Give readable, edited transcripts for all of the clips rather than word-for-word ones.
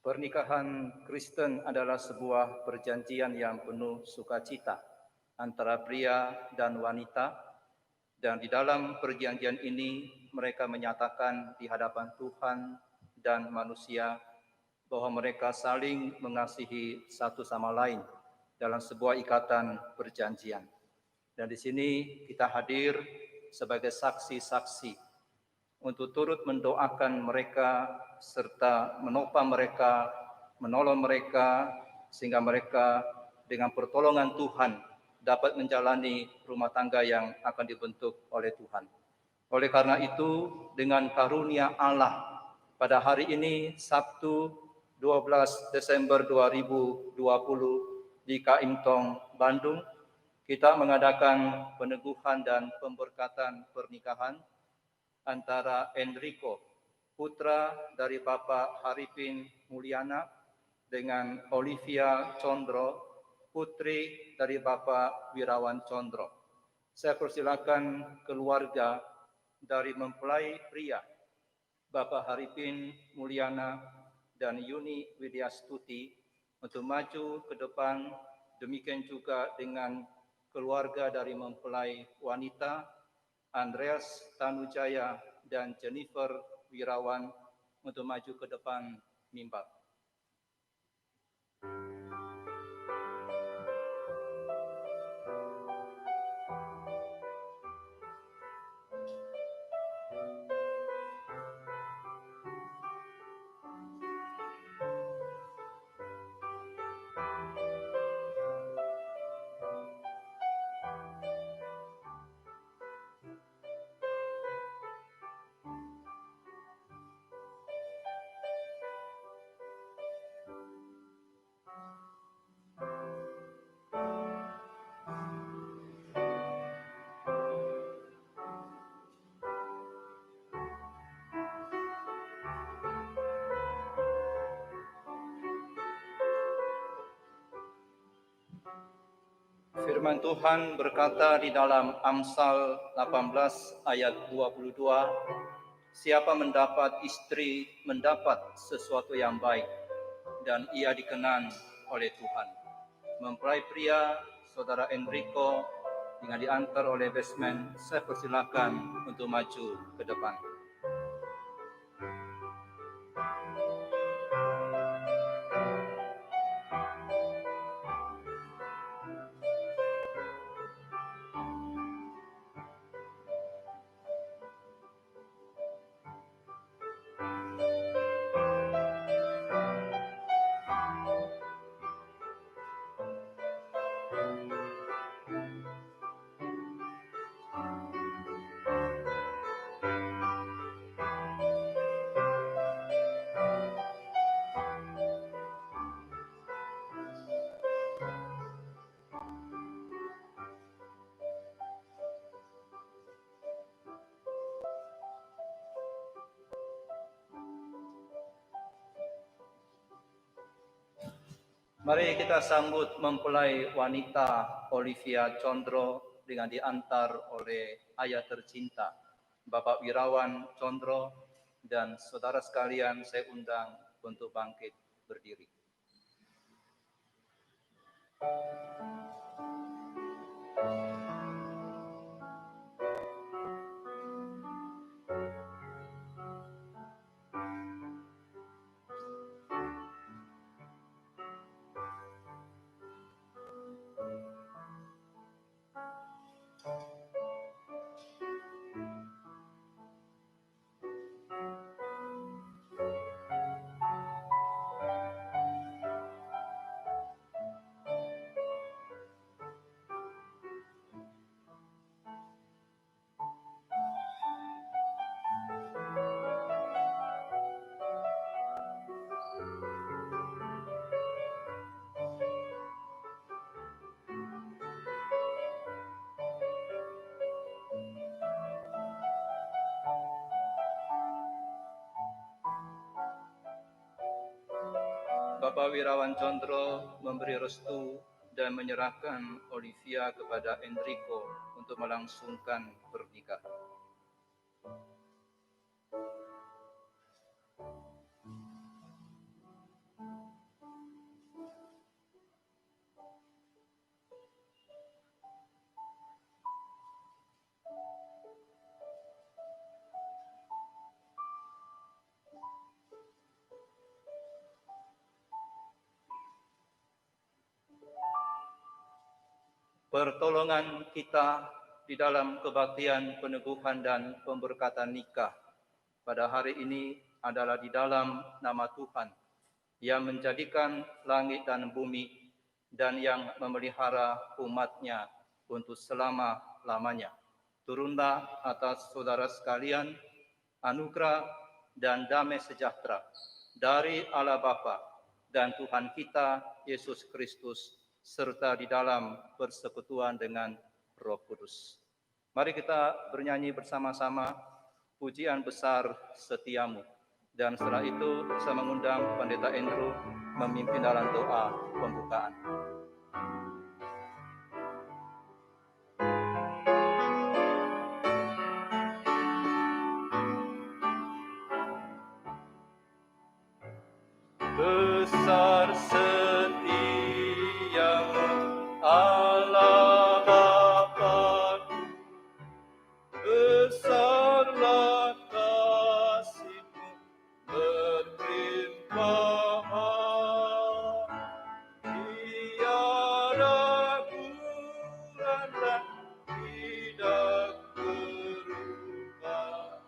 Pernikahan Kristen adalah sebuah perjanjian yang penuh sukacita antara pria dan wanita, dan di dalam perjanjian ini mereka menyatakan di hadapan Tuhan dan manusia bahwa mereka saling mengasihi satu sama lain dalam sebuah ikatan perjanjian. Dan di sini kita hadir sebagai saksi-saksi untuk turut mendoakan mereka serta menopang mereka, menolong mereka sehingga mereka dengan pertolongan Tuhan dapat menjalani rumah tangga yang akan dibentuk oleh Tuhan. Oleh karena itu, dengan karunia Allah, pada hari ini Sabtu 12 Desember 2020 di KM Tong, Bandung, kita mengadakan peneguhan dan pemberkatan pernikahan antara Enrico, putra dari Bapak Haripin Mulyana, dengan Olivia Condro, putri dari Bapak Wirawan Condro. Saya persilakan keluarga dari mempelai pria, Bapak Haripin Mulyana dan Yuni Widyastuti, untuk maju ke depan. Demikian juga dengan keluarga dari mempelai wanita, Andreas Tanujaya dan Jennifer Wirawan, untuk maju ke depan mimbar. Firman Tuhan berkata di dalam Amsal 18 ayat 22, siapa mendapat istri mendapat sesuatu yang baik, dan ia dikenan oleh Tuhan. Mempelai pria, Saudara Enrico, dengan diantar oleh basement, saya persilakan untuk maju ke depan. Mari kita sambut mempelai wanita Olivia Condro dengan diantar oleh ayah tercinta, Bapak Wirawan Condro, dan saudara sekalian saya undang untuk bangkit berdiri. Bapak Wirawan Condro memberi restu dan menyerahkan Olivia kepada Enrico untuk melangsungkan pernikahan. pertolongan kita di dalam kebaktian peneguhan dan pemberkatan nikah pada hari ini adalah di dalam nama Tuhan yang menjadikan langit dan bumi dan yang memelihara umat-Nya untuk selama-lamanya. Turunlah atas saudara sekalian anugerah dan damai sejahtera dari Allah Bapa dan Tuhan kita Yesus Kristus serta di dalam persekutuan dengan Roh Kudus. Mari kita bernyanyi bersama-sama pujian besar setiamu. Dan setelah itu saya mengundang Pendeta Andrew memimpin dalam doa pembukaan. Besar setiamu Allah Bapa-Ku, besarlah kasih-Mu berlimpah, tiada kurang dan tidak berubah,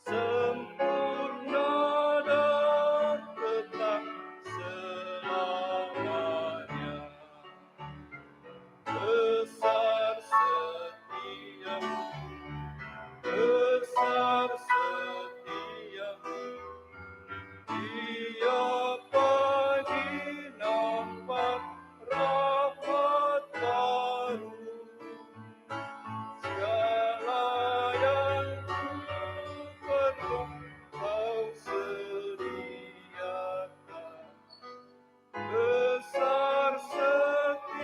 sempurna dan tetap selamanya. Besar setiamu, besar setiamu, tiap pagi nampak rahmat baru, segala yang ku perlu Kau sediakan. Besar setiamu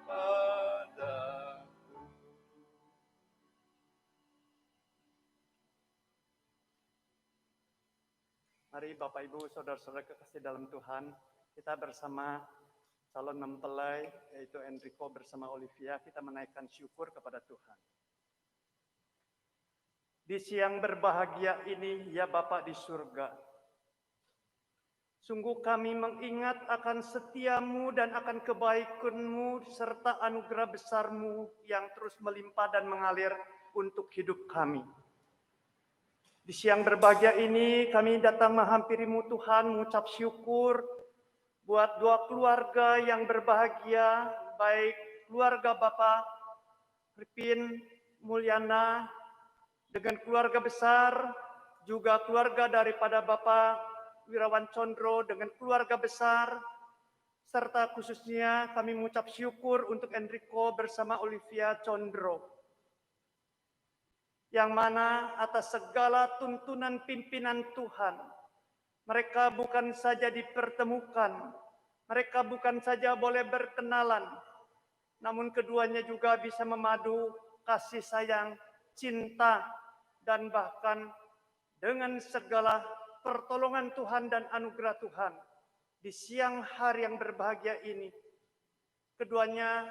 kepadaku. Mari Bapak Ibu, Saudara-saudara kekasih dalam Tuhan, kita bersama calon mempelai yaitu Enrico bersama Olivia, kita menaikkan syukur kepada Tuhan. Di siang berbahagia ini, ya Bapa di surga, sungguh kami mengingat akan setiamu dan akan kebaikan-Mu serta anugerah besar-Mu yang terus melimpah dan mengalir untuk hidup kami. Di siang berbahagia ini kami datang menghampiri-Mu Tuhan, mengucap syukur buat dua keluarga yang berbahagia, baik keluarga Bapak Ripin Mulyana dengan keluarga besar, juga keluarga daripada Bapak Wirawan Condro dengan keluarga besar, serta khususnya kami mengucap syukur untuk Enrico bersama Olivia Condro, yang mana atas segala tuntunan pimpinan Tuhan, mereka bukan saja dipertemukan, mereka bukan saja boleh berkenalan, namun keduanya juga bisa memadu kasih sayang, cinta, dan bahkan dengan segala pertolongan Tuhan dan anugerah Tuhan di siang hari yang berbahagia ini. Keduanya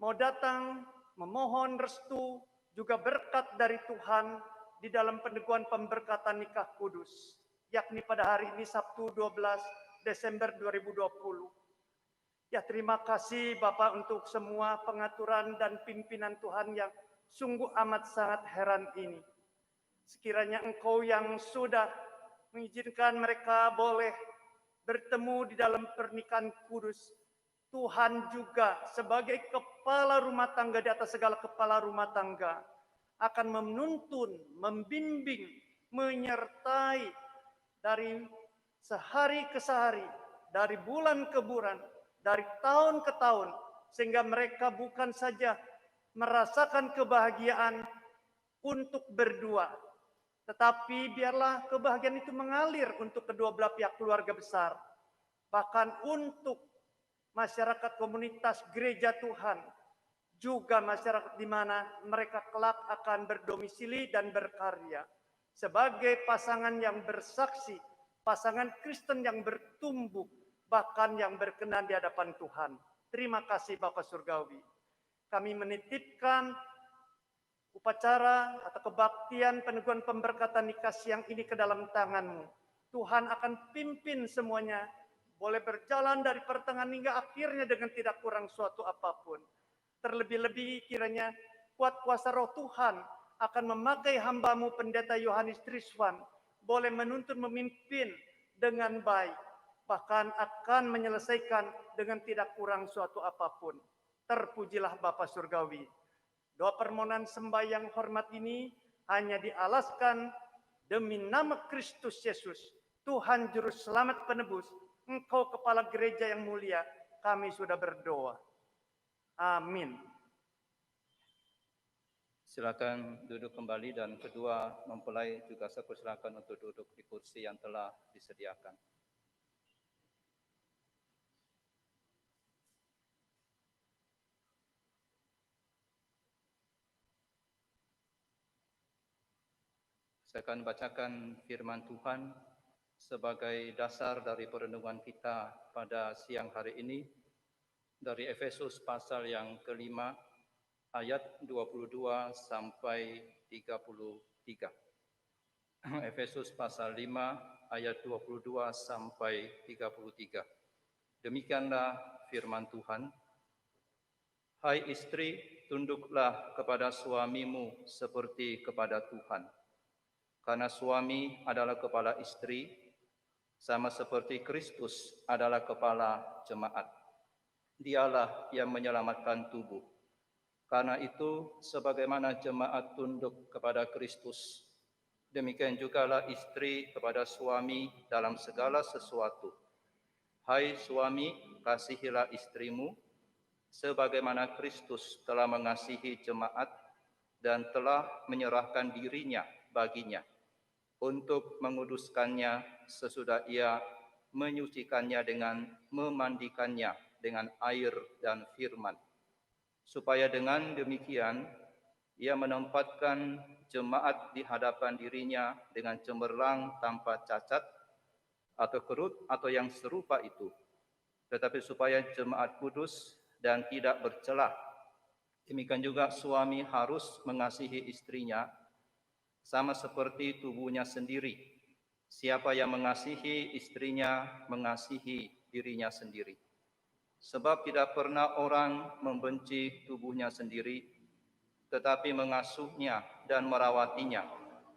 mau datang memohon restu juga berkat dari Tuhan di dalam peneguhan pemberkatan nikah kudus, yakni pada hari ini Sabtu 12 Desember 2020. Ya, terima kasih Bapak untuk semua pengaturan dan pimpinan Tuhan yang sungguh amat sangat heran ini. Sekiranya Engkau yang sudah mengizinkan mereka boleh bertemu di dalam pernikahan kudus, Tuhan juga sebagai kepala rumah tangga di atas segala kepala rumah tangga akan menuntun, membimbing, menyertai dari sehari ke sehari, dari bulan ke bulan, dari tahun ke tahun, sehingga mereka bukan saja merasakan kebahagiaan untuk berdua, tetapi biarlah kebahagiaan itu mengalir untuk kedua belah pihak keluarga besar, bahkan untuk masyarakat komunitas gereja Tuhan, juga masyarakat di mana mereka kelak akan berdomisili dan berkarya sebagai pasangan yang bersaksi, pasangan Kristen yang bertumbuh, bahkan yang berkenan di hadapan Tuhan. Terima kasih Bapak Surgawi. Kami menitipkan upacara atau kebaktian peneguhan pemberkatan nikah siang ini ke dalam tangan-Mu. Tuhan akan pimpin semuanya boleh berjalan dari pertengahan hingga akhirnya dengan tidak kurang suatu apapun. Terlebih-lebih kiranya kuat kuasa roh Tuhan akan memakai hamba-Mu Pendeta Yohanes Triswan, boleh menuntun memimpin dengan baik, bahkan akan menyelesaikan dengan tidak kurang suatu apapun. Terpujilah Bapa Surgawi. Doa permohonan sembahyang hormat ini hanya dialaskan demi nama Kristus Yesus, Tuhan Juru Selamat Penebus, Engkau Kepala Gereja yang mulia, kami sudah berdoa. Amin. Silakan duduk kembali dan kedua mempelai juga saya persilakan untuk duduk di kursi yang telah disediakan. Saya akan bacakan firman Tuhan sebagai dasar dari perenungan kita pada siang hari ini dari Efesus pasal yang kelima ayat 22 sampai 33. Efesus pasal 5 ayat 22 sampai 33. Demikianlah firman Tuhan. Hai istri, tunduklah kepada suamimu seperti kepada Tuhan. Karena suami adalah kepala istri, sama seperti Kristus adalah kepala jemaat. Dialah yang menyelamatkan tubuh. Karena itu, sebagaimana jemaat tunduk kepada Kristus, demikian jugalah istri kepada suami dalam segala sesuatu. Hai suami, kasihilah istrimu, sebagaimana Kristus telah mengasihi jemaat dan telah menyerahkan dirinya baginya, untuk menguduskannya sesudah ia menyucikannya dengan memandikannya dengan air dan firman, supaya dengan demikian ia menempatkan jemaat di hadapan dirinya dengan cemerlang tanpa cacat atau kerut atau yang serupa itu, tetapi supaya jemaat kudus dan tidak bercelah. Demikian juga suami harus mengasihi istrinya sama seperti tubuhnya sendiri. Siapa yang mengasihi istrinya mengasihi dirinya sendiri. Sebab tidak pernah orang membenci tubuhnya sendiri, tetapi mengasuhnya dan merawatinya,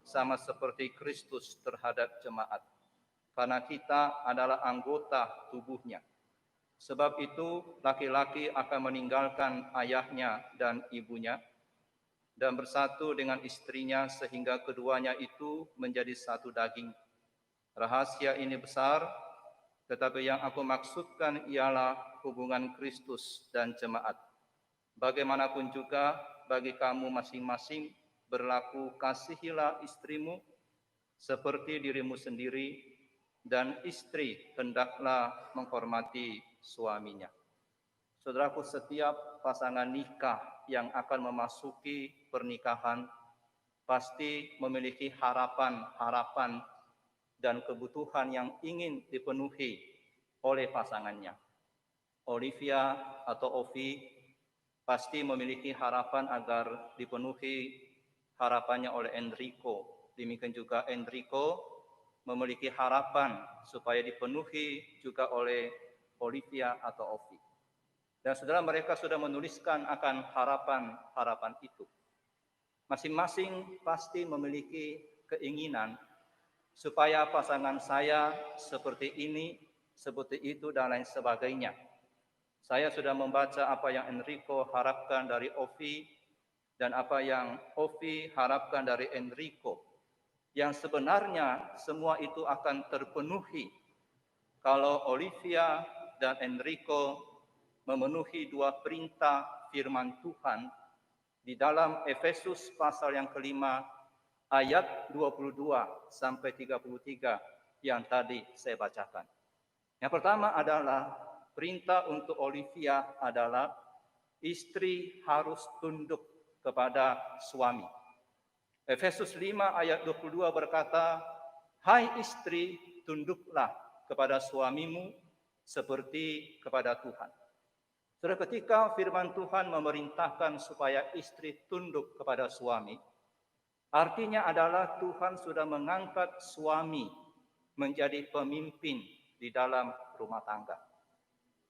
sama seperti Kristus terhadap jemaat. Karena kita adalah anggota tubuhnya. Sebab itu laki-laki akan meninggalkan ayahnya dan ibunya, dan bersatu dengan istrinya sehingga keduanya itu menjadi satu daging. Rahasia ini besar, tetapi yang aku maksudkan ialah hubungan Kristus dan jemaat. Bagaimanapun juga bagi kamu masing-masing berlaku kasihilah istrimu seperti dirimu sendiri, dan istri hendaklah menghormati suaminya. Saudaraku, setiap pasangan nikah yang akan memasuki pernikahan pasti memiliki harapan-harapan dan kebutuhan yang ingin dipenuhi oleh pasangannya. Olivia atau Ovi pasti memiliki harapan agar dipenuhi harapannya oleh Enrico. Demikian juga Enrico memiliki harapan supaya dipenuhi juga oleh Olivia atau Ovi. Dan saudara, mereka sudah menuliskan akan harapan-harapan itu. Masing-masing pasti memiliki keinginan supaya pasangan saya seperti ini, seperti itu, dan lain sebagainya. Saya sudah membaca apa yang Enrico harapkan dari Ovi dan apa yang Ovi harapkan dari Enrico. Yang sebenarnya semua itu akan terpenuhi kalau Olivia dan Enrico memenuhi dua perintah firman Tuhan di dalam Efesus pasal yang kelima ayat 22 sampai 33 yang tadi saya bacakan. Yang pertama adalah perintah untuk Olivia adalah istri harus tunduk kepada suami. Efesus 5 ayat 22 berkata, hai istri, tunduklah kepada suamimu seperti kepada Tuhan. Saudara, ketika firman Tuhan memerintahkan supaya istri tunduk kepada suami, artinya adalah Tuhan sudah mengangkat suami menjadi pemimpin di di dalam rumah tangga.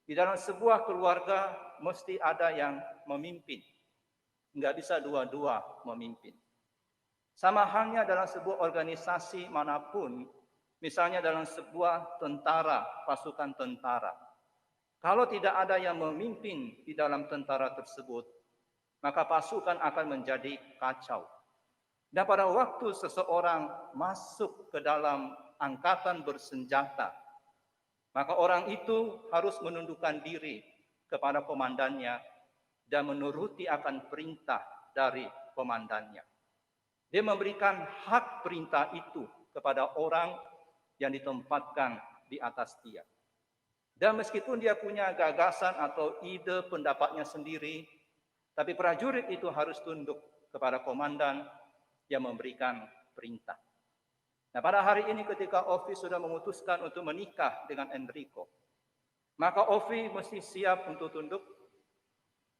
Di dalam sebuah keluarga mesti ada yang memimpin. Enggak bisa dua-dua memimpin. Sama halnya dalam sebuah organisasi manapun, misalnya dalam sebuah tentara, pasukan tentara. Kalau tidak ada yang memimpin di dalam tentara tersebut, maka pasukan akan menjadi kacau. Dan pada waktu seseorang masuk ke dalam angkatan bersenjata, maka orang itu harus menundukkan diri kepada komandannya dan menuruti akan perintah dari komandannya. Dia memberikan hak perintah itu kepada orang yang ditempatkan di atas dia. Dan meskipun dia punya gagasan atau ide pendapatnya sendiri, tapi prajurit itu harus tunduk kepada komandan yang memberikan perintah. Nah, pada hari ini ketika Ovi sudah memutuskan untuk menikah dengan Enrico, maka Ovi mesti siap untuk tunduk.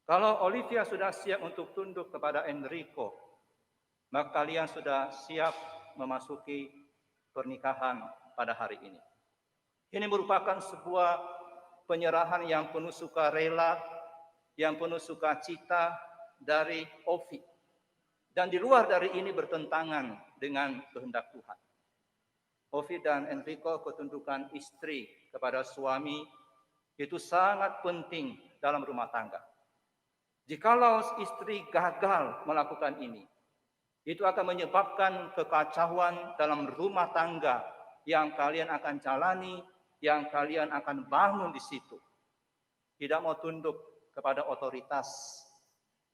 Kalau Olivia sudah siap untuk tunduk kepada Enrico, maka kalian sudah siap memasuki pernikahan pada hari ini. Ini merupakan sebuah penyerahan yang penuh sukarela, yang penuh sukacita dari Ovi. Dan di luar dari ini bertentangan dengan kehendak Tuhan. Ovi dan Enrico, ketundukan istri kepada suami itu sangat penting dalam rumah tangga. Jikalau istri gagal melakukan ini, itu akan menyebabkan kekacauan dalam rumah tangga yang kalian akan jalani, yang kalian akan bangun di situ. Tidak mau tunduk kepada otoritas,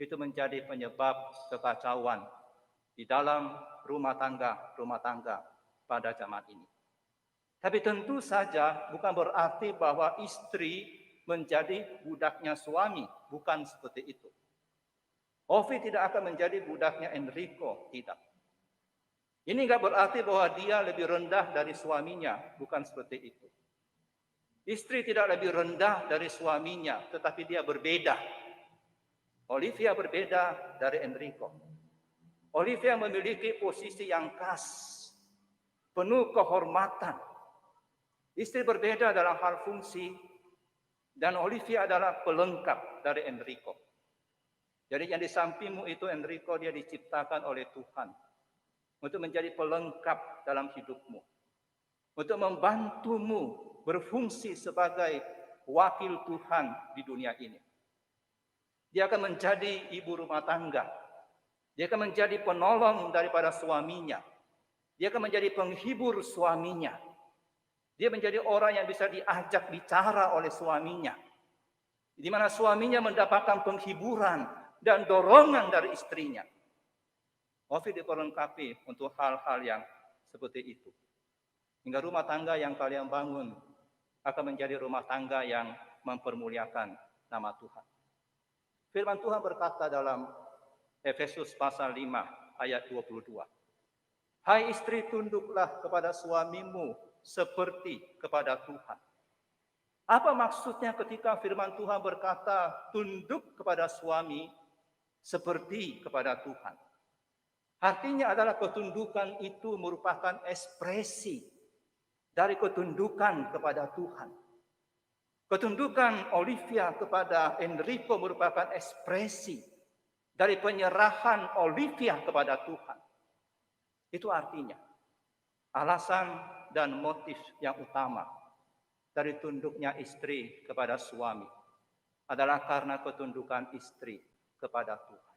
itu menjadi penyebab kekacauan di dalam rumah tangga pada zaman ini. Tapi tentu saja bukan berarti bahwa istri menjadi budaknya suami, bukan seperti itu. Ovi tidak akan menjadi budaknya Enrico, tidak. Ini enggak berarti bahwa dia lebih rendah dari suaminya, bukan seperti itu. Istri tidak lebih rendah dari suaminya, tetapi dia berbeda. Olivia berbeda dari Enrico. Olivia memiliki posisi yang khas, penuh kehormatan. Istri berbeda dalam hal fungsi, dan Olivia adalah pelengkap dari Enrico. Jadi yang di sampingmu itu Enrico, dia diciptakan oleh Tuhan untuk menjadi pelengkap dalam hidupmu, untuk membantumu berfungsi sebagai wakil Tuhan di dunia ini. Dia akan menjadi ibu rumah tangga. Dia akan menjadi penolong daripada suaminya. Dia akan menjadi penghibur suaminya. Dia menjadi orang yang bisa diajak bicara oleh suaminya, di mana suaminya mendapatkan penghiburan dan dorongan dari istrinya. Ovi diperlengkapi untuk hal-hal yang seperti itu. Hingga rumah tangga yang kalian bangun akan menjadi rumah tangga yang mempermuliakan nama Tuhan. Firman Tuhan berkata dalam Efesus pasal 5 ayat 22. Hai istri, tunduklah kepada suamimu seperti kepada Tuhan. Apa maksudnya ketika firman Tuhan berkata tunduk kepada suami seperti kepada Tuhan? Artinya adalah ketundukan itu merupakan ekspresi dari ketundukan kepada Tuhan. Ketundukan Olivia kepada Enrico merupakan ekspresi dari penyerahan Olivia kepada Tuhan. Itu artinya alasan dan motif yang utama dari tunduknya istri kepada suami adalah karena ketundukan istri kepada Tuhan.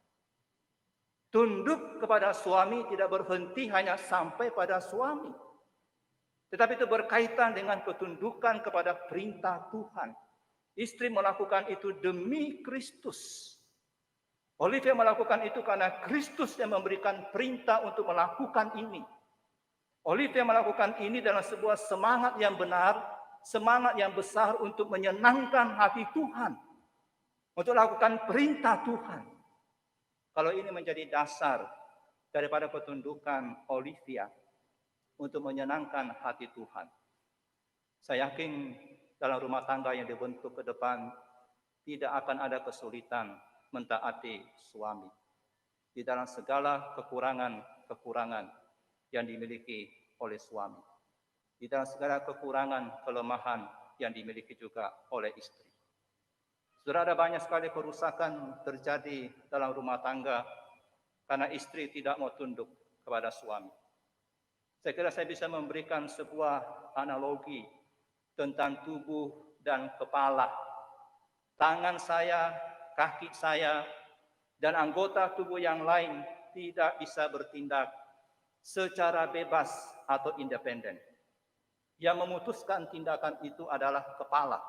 Tunduk kepada suami tidak berhenti hanya sampai pada suami, tetapi itu berkaitan dengan ketundukan kepada perintah Tuhan. Istri melakukan itu demi Kristus. Olivia melakukan itu karena Kristus yang memberikan perintah untuk melakukan ini. Olivia melakukan ini dalam sebuah semangat yang benar, semangat yang besar untuk menyenangkan hati Tuhan, untuk melakukan perintah Tuhan. Kalau ini menjadi dasar daripada ketundukan Olivia untuk menyenangkan hati Tuhan, saya yakin dalam rumah tangga yang dibentuk ke depan tidak akan ada kesulitan mentaati suami di dalam segala kekurangan-kekurangan yang dimiliki oleh suami. di dalam segala kekurangan, kelemahan yang dimiliki juga oleh istri. Sudah ada banyak sekali kerusakan terjadi dalam rumah tangga karena istri tidak mau tunduk kepada suami. Saya kira saya bisa memberikan sebuah analogi tentang tubuh dan kepala. Tangan saya, kaki saya, dan anggota tubuh yang lain tidak bisa bertindak secara bebas atau independen. Yang memutuskan tindakan itu adalah kepala.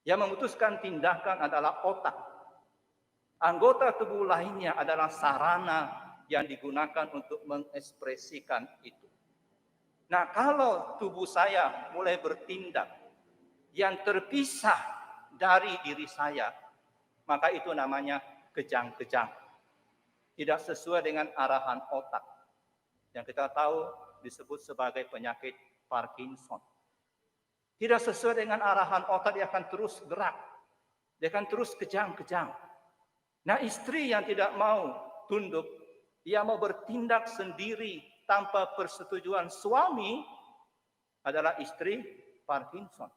Yang memutuskan tindakan adalah otak. Anggota tubuh lainnya adalah sarana yang digunakan untuk mengekspresikan itu. Nah, kalau tubuh saya mulai bertindak yang terpisah dari diri saya, maka itu namanya kejang-kejang. Tidak sesuai dengan arahan otak. Yang kita tahu disebut sebagai penyakit Parkinson. Tidak sesuai dengan arahan otak, dia akan terus gerak. Dia akan terus kejang-kejang. Nah, istri yang tidak mau tunduk, dia mau bertindak sendiri tanpa persetujuan suami adalah istri Parkinson.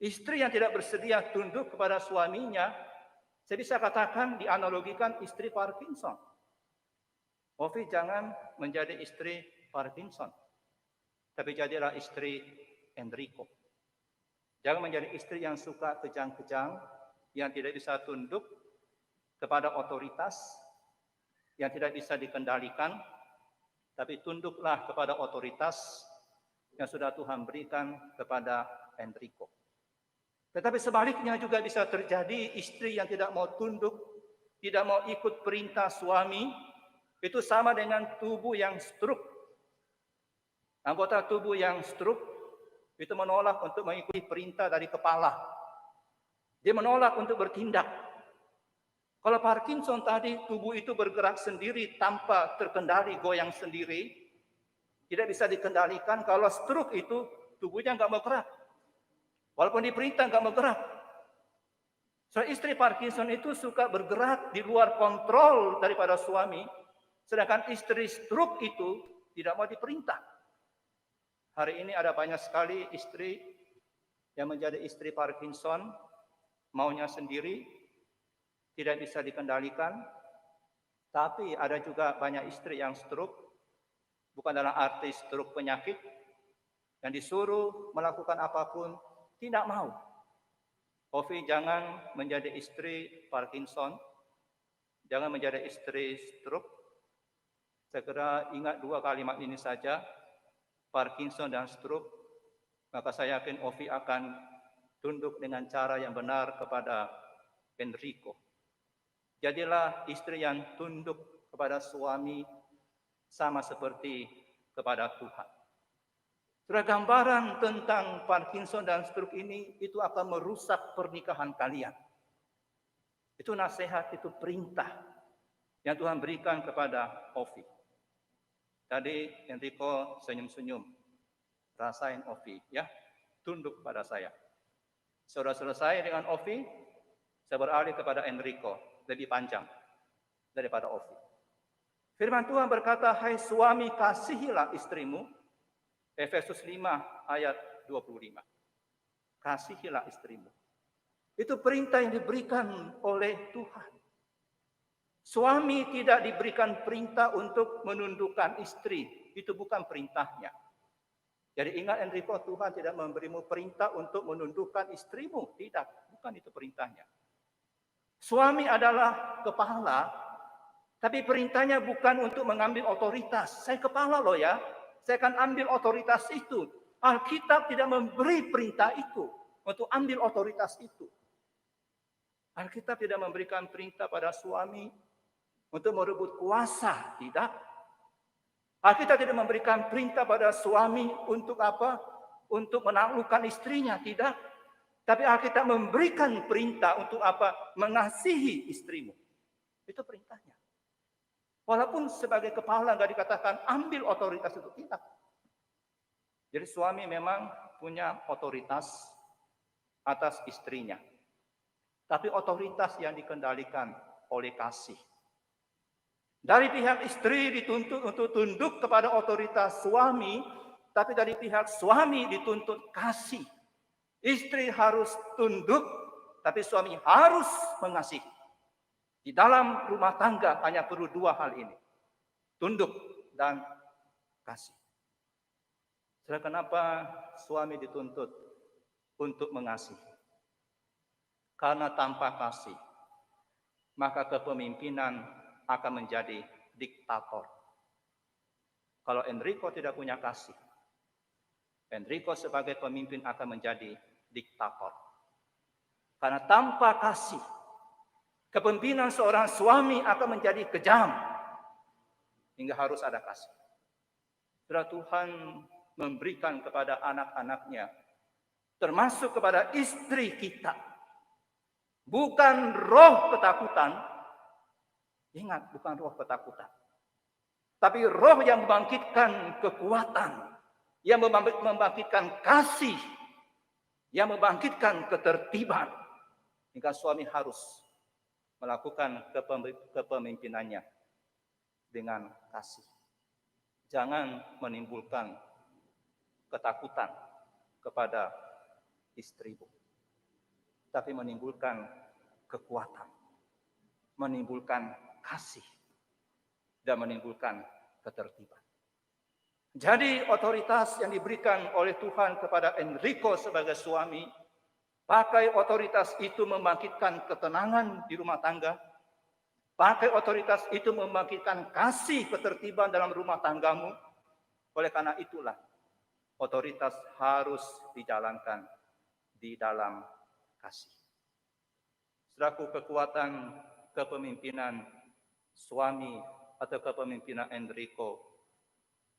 Istri yang tidak bersedia tunduk kepada suaminya, saya bisa katakan dianalogikan istri Parkinson. Ovi, jangan menjadi istri Parkinson, tapi jadilah istri Enrico. Jangan menjadi istri yang suka kejang-kejang, yang tidak bisa tunduk kepada otoritas, yang tidak bisa dikendalikan, tapi tunduklah kepada otoritas yang sudah Tuhan berikan kepada Enrico. Tetapi sebaliknya juga bisa terjadi istri yang tidak mau tunduk, tidak mau ikut perintah suami, itu sama dengan tubuh yang stroke. Anggota tubuh yang stroke itu menolak untuk mengikuti perintah dari kepala. Dia menolak untuk bertindak. Kalau Parkinson tadi, tubuh itu bergerak sendiri tanpa terkendali, goyang sendiri. Tidak bisa dikendalikan. Kalau stroke itu, tubuhnya nggak mau gerak. Walaupun diperintah nggak mau gerak. So, istri Parkinson itu suka bergerak di luar kontrol daripada suami. Sedangkan istri stroke itu tidak mau diperintah. Hari ini ada banyak sekali istri yang menjadi istri Parkinson, maunya sendiri, tidak bisa dikendalikan. Tapi ada juga banyak istri yang stroke, bukan dalam arti stroke penyakit, yang disuruh melakukan apapun, tidak mau. Ovi, jangan menjadi istri Parkinson, jangan menjadi istri stroke. Saya kira ingat dua kalimat ini saja, Parkinson dan stroke, maka saya yakin Ovi akan tunduk dengan cara yang benar kepada Enrico. Jadilah istri yang tunduk kepada suami sama seperti kepada Tuhan. Sudah gambaran tentang Parkinson dan stroke ini, itu akan merusak pernikahan kalian. Itu nasihat, itu perintah yang Tuhan berikan kepada Ovi. Tadi Enrico senyum-senyum, rasain Ovi, ya, tunduk pada saya. Sudah selesai dengan Ovi, saya beralih kepada Enrico, lebih panjang daripada Ovi. Firman Tuhan berkata, hai suami, kasihilah istrimu. Efesus 5 ayat 25. Kasihilah istrimu. Itu perintah yang diberikan oleh Tuhan. Suami tidak diberikan perintah untuk menundukkan istri. Itu bukan perintahnya. Jadi ingat Enrico, Tuhan tidak memberimu perintah untuk menundukkan istrimu. Tidak, bukan itu perintahnya. Suami adalah kepala, tapi perintahnya bukan untuk mengambil otoritas. Saya kepala loh ya, saya akan ambil otoritas itu. Alkitab tidak memberi perintah itu untuk ambil otoritas itu. Alkitab tidak memberikan perintah pada suami untuk merebut kuasa, tidak. Alkitab tidak memberikan perintah pada suami untuk apa? Untuk menaklukkan istrinya, tidak. Tapi Alkitab memberikan perintah untuk apa? Mengasihi istrimu. Itu perintahnya. Walaupun sebagai kepala nggak dikatakan ambil otoritas itu, tidak. Jadi suami memang punya otoritas atas istrinya. Tapi otoritas yang dikendalikan oleh kasih. Dari pihak istri dituntut untuk tunduk kepada otoritas suami, Tapi dari pihak suami dituntut kasih. Istri harus tunduk, tapi suami harus mengasihi. Di dalam rumah tangga hanya perlu dua hal ini. Tunduk dan kasih. Saudara, kenapa suami dituntut untuk mengasihi? Karena tanpa kasih, maka kepemimpinan akan menjadi diktator. Kalau Enrico tidak punya kasih, Enrico sebagai pemimpin akan menjadi diktator. Karena tanpa kasih, kepemimpinan seorang suami akan menjadi kejam. Hingga harus ada kasih. Saudara, Tuhan memberikan kepada anak-anaknya, termasuk kepada istri kita, bukan roh ketakutan. Ingat, bukan roh ketakutan. Tapi roh yang membangkitkan kekuatan, yang membangkitkan kasih, yang membangkitkan ketertiban. Hingga suami harus melakukan kepemimpinannya dengan kasih. Jangan menimbulkan ketakutan kepada istrimu, tapi menimbulkan kekuatan, menimbulkan kasih, dan menimbulkan ketertiban. Jadi otoritas yang diberikan oleh Tuhan kepada Enrico sebagai suami, pakai otoritas itu membangkitkan ketenangan di rumah tangga, pakai otoritas itu membangkitkan kasih ketertiban dalam rumah tanggamu. Oleh karena itulah, otoritas harus dijalankan di dalam kasih. Saudaraku, kekuatan kepemimpinan suami atau kepemimpinan Enrico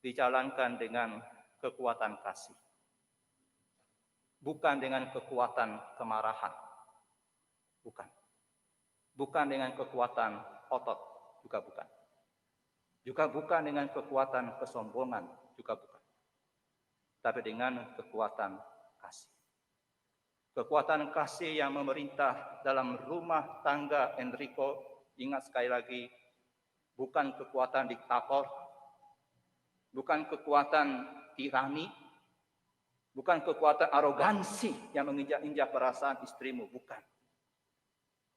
dijalankan dengan kekuatan kasih. Bukan dengan kekuatan kemarahan. Bukan. Bukan dengan kekuatan otot. Juga bukan. Juga bukan dengan kekuatan kesombongan. Juga bukan. Tapi dengan kekuatan kasih. Kekuatan kasih yang memerintah dalam rumah tangga Enrico, ingat sekali lagi, bukan kekuatan diktator, bukan kekuatan tirani, bukan kekuatan arogansi yang menginjak-injak perasaan istrimu, bukan.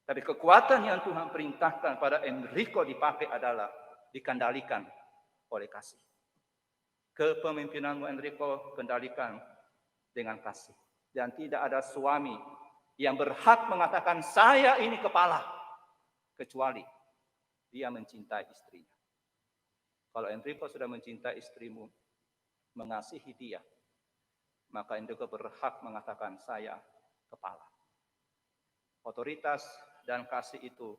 Tapi kekuatan yang Tuhan perintahkan pada Enrico dipakai adalah dikendalikan oleh kasih. Kepemimpinanmu Enrico kendalikan dengan kasih. Dan tidak ada suami yang berhak mengatakan saya ini kepala, kecuali dia mencintai istrinya. Kalau Enrico sudah mencintai istrimu, mengasihi dia, maka Enrico berhak mengatakan saya kepala. Otoritas dan kasih itu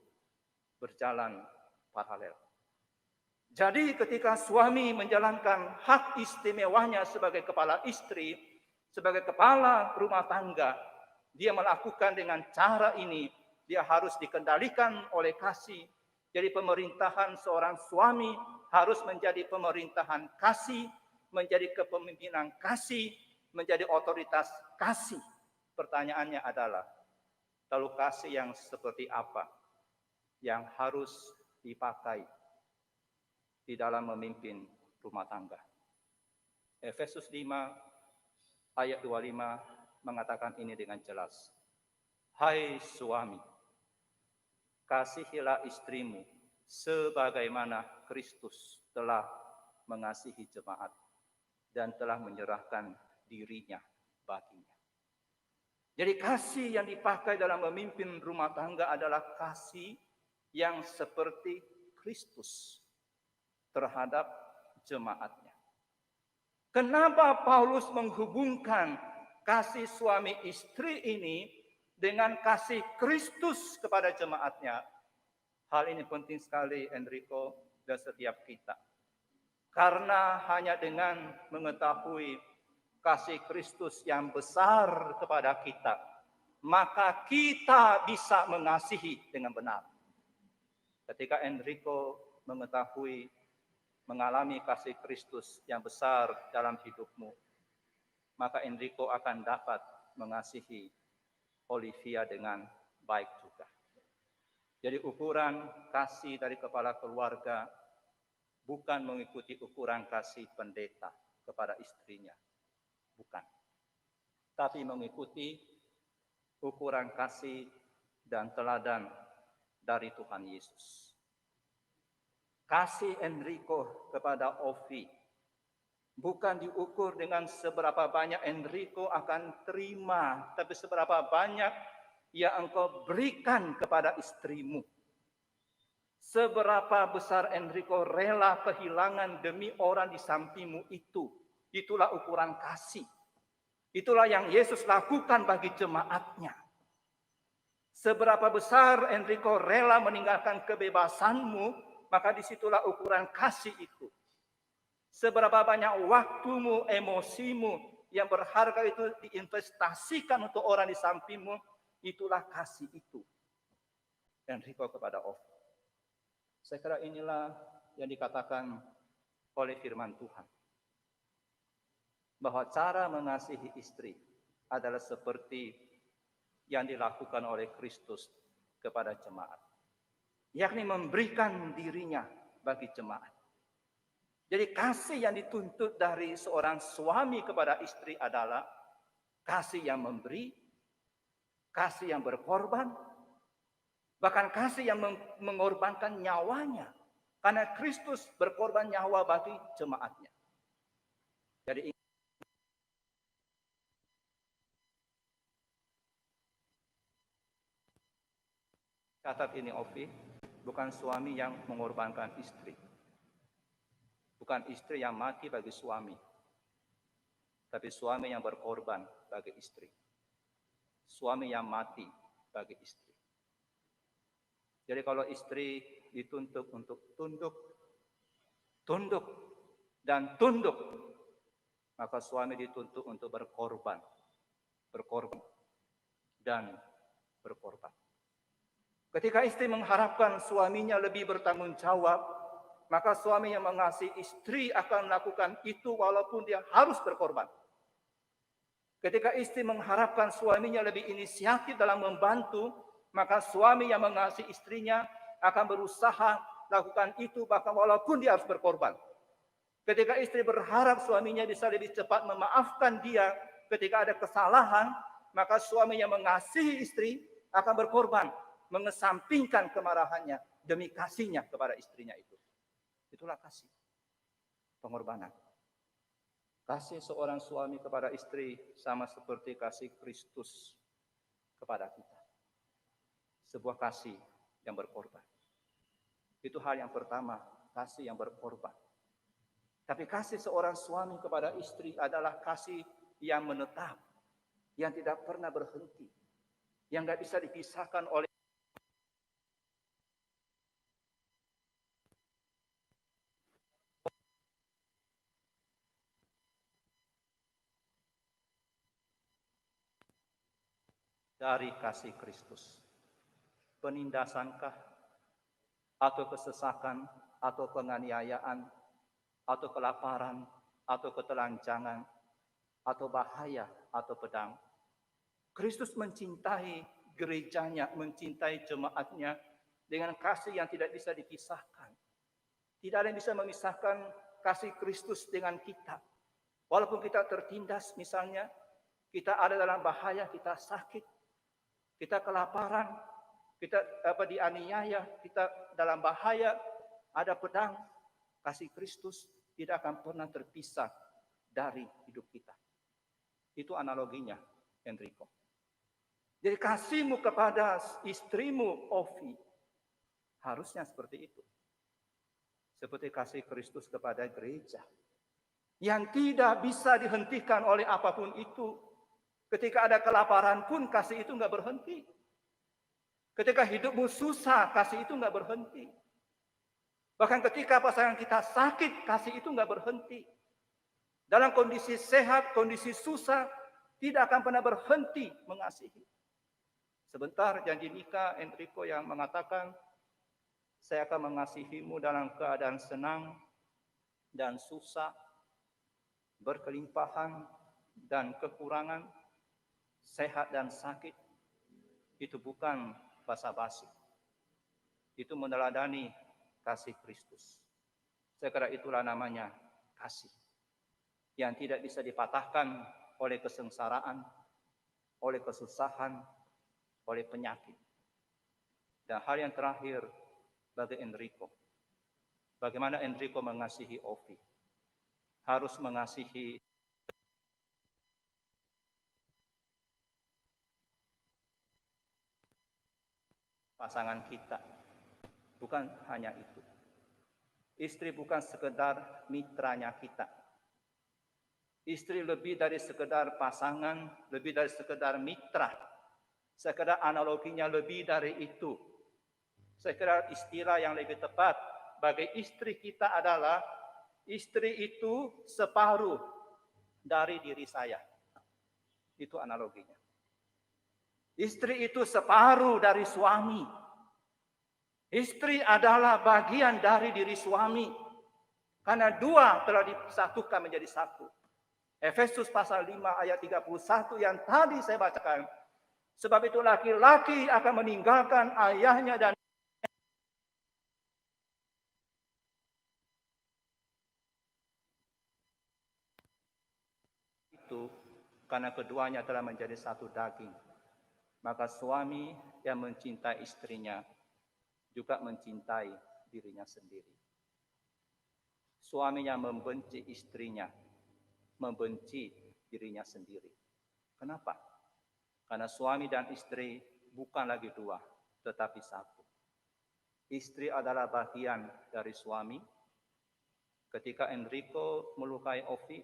berjalan paralel. Jadi ketika suami menjalankan hak istimewanya sebagai kepala istri, sebagai kepala rumah tangga, dia melakukan dengan cara ini, dia harus dikendalikan oleh kasih. Jadi pemerintahan seorang suami harus menjadi pemerintahan kasih, menjadi kepemimpinan kasih, menjadi otoritas kasih. Pertanyaannya adalah, lalu kasih yang seperti apa yang harus dipakai di dalam memimpin rumah tangga? Efesus 5 ayat 25 mengatakan ini dengan jelas. Hai suami, kasihilah istrimu sebagaimana Kristus telah mengasihi jemaat dan telah menyerahkan dirinya baginya. Jadi kasih yang dipakai dalam memimpin rumah tangga adalah kasih yang seperti Kristus terhadap jemaatnya. Kenapa Paulus menghubungkan kasih suami istri ini dengan kasih Kristus kepada jemaatnya? Hal ini penting sekali Enrico dan setiap kita. Karena hanya dengan mengetahui kasih Kristus yang besar kepada kita, maka kita bisa mengasihi dengan benar. Ketika Enrico mengetahui, mengalami kasih Kristus yang besar dalam hidupmu, maka Enrico akan dapat mengasihi Olivia dengan baik juga. Jadi ukuran kasih dari kepala keluarga bukan mengikuti ukuran kasih pendeta, kepada istrinya. Bukan. Tapi mengikuti ukuran kasih dan teladan dari Tuhan Yesus. Kasih Enrico kepada Ovi bukan diukur dengan seberapa banyak Enrico akan terima, tapi seberapa banyak yang engkau berikan kepada istrimu. Seberapa besar Enrico rela kehilangan demi orang di sampingmu itu. Itulah ukuran kasih. Itulah yang Yesus lakukan bagi jemaatnya. Seberapa besar Enrico rela meninggalkan kebebasanmu, maka disitulah ukuran kasih itu. Seberapa banyak waktumu, emosimu yang berharga itu diinvestasikan untuk orang di sampingmu, itulah kasih itu. Enrico kepada Ovi. Saya kira inilah yang dikatakan oleh firman Tuhan. Bahwa cara mengasihi istri adalah seperti yang dilakukan oleh Kristus kepada jemaat. Yakni memberikan dirinya bagi jemaat. Jadi kasih yang dituntut dari seorang suami kepada istri adalah kasih yang memberi, kasih yang berkorban, bahkan kasih yang mengorbankan nyawanya. Karena Kristus berkorban nyawa bagi jemaatnya. Jadi catat ini Ovi, bukan suami yang mengorbankan istri. Bukan istri yang mati bagi suami. Tapi suami yang berkorban bagi istri. Suami yang mati bagi istri. Jadi kalau istri dituntut untuk tunduk, maka suami dituntut untuk berkorban, dan berkorban. Ketika istri mengharapkan suaminya lebih bertanggung jawab, maka suami yang mengasihi istri akan melakukan itu walaupun dia harus berkorban. Ketika istri mengharapkan suaminya lebih inisiatif dalam membantu, maka suami yang mengasihi istrinya akan berusaha lakukan itu bahkan walaupun dia harus berkorban. Ketika istri berharap suaminya bisa lebih cepat memaafkan dia ketika ada kesalahan, maka suami yang mengasihi istri akan berkorban, mengesampingkan kemarahannya demi kasihnya kepada istrinya itu. Itulah kasih, pengorbanan. Kasih seorang suami kepada istri sama seperti kasih Kristus kepada kita. Sebuah kasih yang berkorban. Itu hal yang pertama, kasih yang berkorban. Tapi kasih seorang suami kepada istri adalah kasih yang menetap, yang tidak pernah berhenti, yang tidak bisa dipisahkan oleh dari kasih Kristus. Penindasankah, atau kesesakan, atau penganiayaan, atau kelaparan, atau ketelanjangan, atau bahaya, atau pedang. Kristus mencintai gerejanya, mencintai jemaatnya dengan kasih yang tidak bisa dipisahkan. Tidak ada yang bisa memisahkan kasih Kristus dengan kita. Walaupun kita tertindas misalnya, kita ada dalam bahaya, kita sakit, kita kelaparan, kita dianiaya, kita dalam bahaya, ada pedang, kasih Kristus tidak akan pernah terpisah dari hidup kita. Itu analoginya, Enrico. Jadi kasihmu kepada istrimu, Ovi, harusnya seperti itu. Seperti kasih Kristus kepada gereja. Yang tidak bisa dihentikan oleh apapun itu. Ketika ada kelaparan pun kasih itu nggak berhenti. Ketika hidupmu susah, kasih itu nggak berhenti. Bahkan ketika pasangan kita sakit, kasih itu nggak berhenti. Dalam kondisi sehat, kondisi susah, tidak akan pernah berhenti mengasihi. Sebentar janji nikah Enrico yang mengatakan, saya akan mengasihimu dalam keadaan senang dan susah, berkelimpahan dan kekurangan, sehat dan sakit. Itu bukan basa-basi. Itu meneladani kasih Kristus. Saya kira itulah namanya kasih. yang tidak bisa dipatahkan oleh kesengsaraan, oleh kesusahan, oleh penyakit. Dan hal yang terakhir bagi Enrico. Bagaimana Enrico mengasihi Ovi? Harus mengasihi pasangan kita. Bukan hanya itu. Istri bukan sekedar mitranya kita. Istri lebih dari sekedar pasangan, lebih dari sekedar mitra. Sekedar analoginya lebih dari itu. Sekedar istilah yang lebih tepat bagi istri kita adalah istri itu separuh dari diri saya. Itu analoginya. Istri itu separuh dari suami. Istri adalah bagian dari diri suami. Karena dua telah disatukan menjadi satu. Efesus pasal 5 ayat 31 yang tadi saya bacakan. Sebab itu laki-laki akan meninggalkan ayahnya dan itu karena keduanya telah menjadi satu daging. Maka suami yang mencintai istrinya juga mencintai dirinya sendiri. Suami yang membenci istrinya membenci dirinya sendiri. Kenapa? Karena suami dan istri bukan lagi dua, tetapi satu. Istri adalah bagian dari suami. Ketika Enrico melukai Ovi,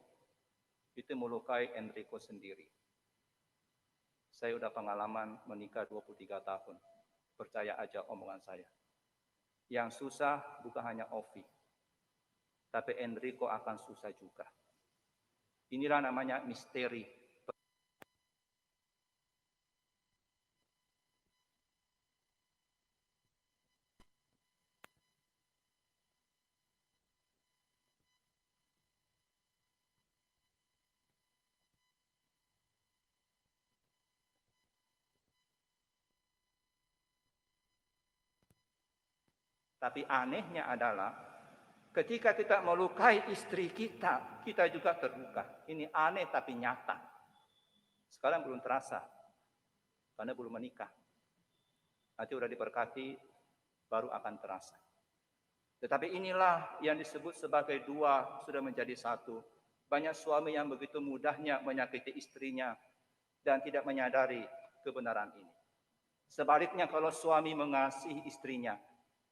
itu melukai Enrico sendiri. Saya sudah pengalaman menikah 23 tahun. Percaya aja omongan saya. Yang susah bukan hanya Ovi, tapi Enrico akan susah juga. Inilah namanya misteri. Tapi anehnya adalah ketika kita melukai istri kita, kita juga terluka. Ini aneh tapi nyata. Sekarang belum terasa, karena belum menikah. Nanti udah diberkati, baru akan terasa. Tetapi inilah yang disebut sebagai dua sudah menjadi satu. Banyak suami yang begitu mudahnya menyakiti istrinya dan tidak menyadari kebenaran ini. Sebaliknya kalau suami mengasihi istrinya,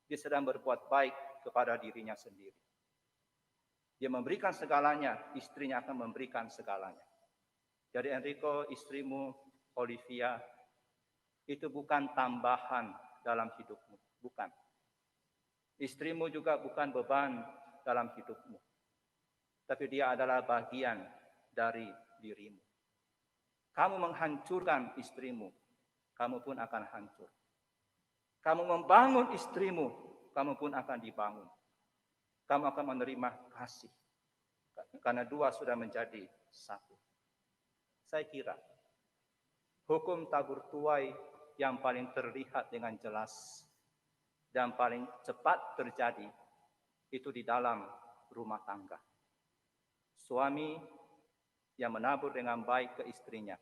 dia sedang berbuat baik kepada dirinya sendiri. Dia memberikan segalanya, istrinya akan memberikan segalanya. Jadi Enrico, istrimu, Olivia, itu bukan tambahan dalam hidupmu. Bukan. Istrimu juga bukan beban dalam hidupmu. Tapi dia adalah bagian dari dirimu. Kamu menghancurkan istrimu, kamu pun akan hancur. Kamu membangun istrimu, kamu pun akan dibangun. Kamu akan menerima kasih. Karena dua sudah menjadi satu. Saya kira, hukum tabur tuai yang paling terlihat dengan jelas dan paling cepat terjadi, itu di dalam rumah tangga. Suami yang menabur dengan baik ke istrinya,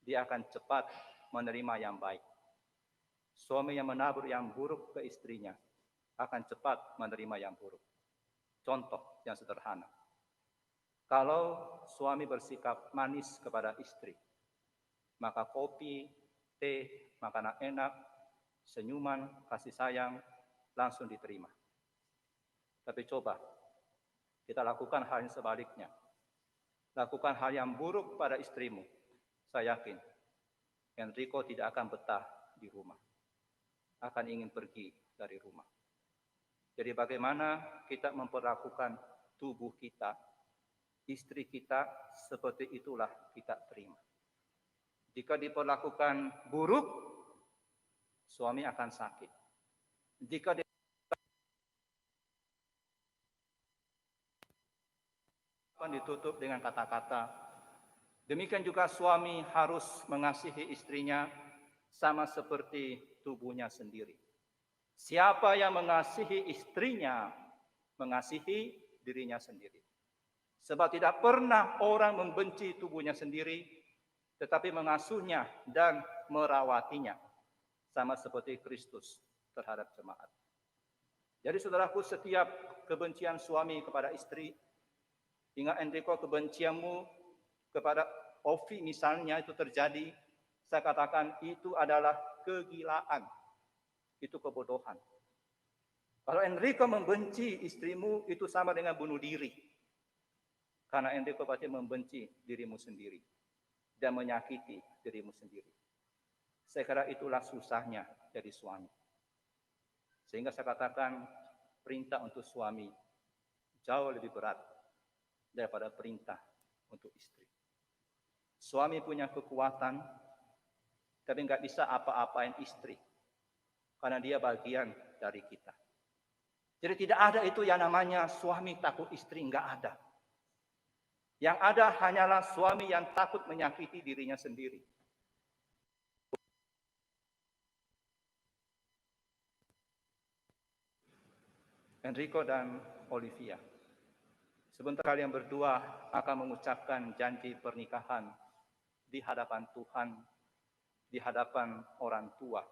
dia akan cepat menerima yang baik. Suami yang menabur yang buruk ke istrinya akan cepat menerima yang buruk. Contoh yang sederhana. Kalau suami bersikap manis kepada istri, maka kopi, teh, makanan enak, senyuman, kasih sayang langsung diterima. Tapi coba kita lakukan hal yang sebaliknya. Lakukan hal yang buruk pada istrimu. Saya yakin Enrico tidak akan betah di rumah. Akan ingin pergi dari rumah. Jadi bagaimana kita memperlakukan tubuh kita, istri kita, seperti itulah kita terima. Jika diperlakukan buruk, suami akan sakit. Jika ditutup dengan kata-kata, demikian juga suami harus mengasihi istrinya sama seperti tubuhnya sendiri. Siapa yang mengasihi istrinya, mengasihi dirinya sendiri. Sebab tidak pernah orang membenci tubuhnya sendiri, tetapi mengasuhnya dan merawatinya, sama seperti Kristus terhadap jemaat. Jadi saudaraku, setiap kebencian suami kepada istri, ingat Enrico, kebencianmu kepada Ovi misalnya itu terjadi, saya katakan itu adalah kegilaan, itu kebodohan. Kalau Enrico membenci istrimu, itu sama dengan bunuh diri. Karena Enrico pasti membenci dirimu sendiri dan menyakiti dirimu sendiri. Saya kira itulah susahnya jadi suami. Sehingga saya katakan perintah untuk suami jauh lebih berat daripada perintah untuk istri. Suami punya kekuatan, tapi nggak bisa apa-apain istri. Karena dia bagian dari kita. Jadi tidak ada itu yang namanya suami takut istri, nggak ada. Yang ada hanyalah suami yang takut menyakiti dirinya sendiri. Enrico dan Olivia, sebentar kalian berdua akan mengucapkan janji pernikahan di hadapan Tuhan, di hadapan orang tua,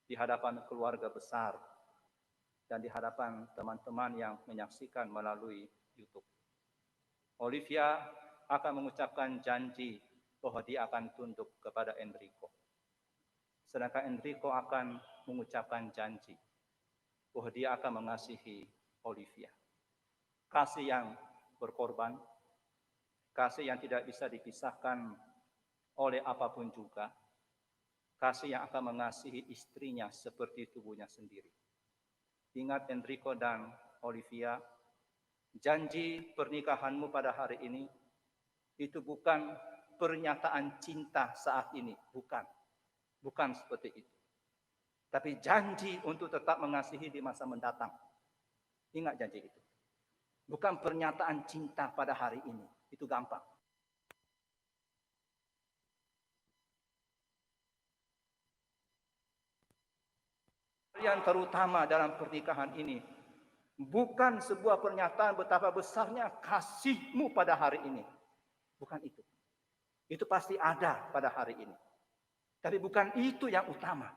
di hadapan keluarga besar, dan di hadapan teman-teman yang menyaksikan melalui YouTube. Olivia akan mengucapkan janji bahwa dia akan tunduk kepada Enrico. Sedangkan Enrico akan mengucapkan janji bahwa dia akan mengasihi Olivia. Kasih yang berkorban, kasih yang tidak bisa dipisahkan oleh apapun juga, kasih yang akan mengasihi istrinya seperti tubuhnya sendiri. Ingat Enrico dan Olivia, janji pernikahanmu pada hari ini itu bukan pernyataan cinta saat ini, bukan seperti itu. Tapi janji untuk tetap mengasihi di masa mendatang. Ingat janji itu. Bukan pernyataan cinta pada hari ini, itu gampang. Yang terutama dalam pernikahan ini bukan sebuah pernyataan betapa besarnya kasihmu pada hari ini. Bukan itu. Itu pasti ada pada hari ini. Tapi bukan itu yang utama.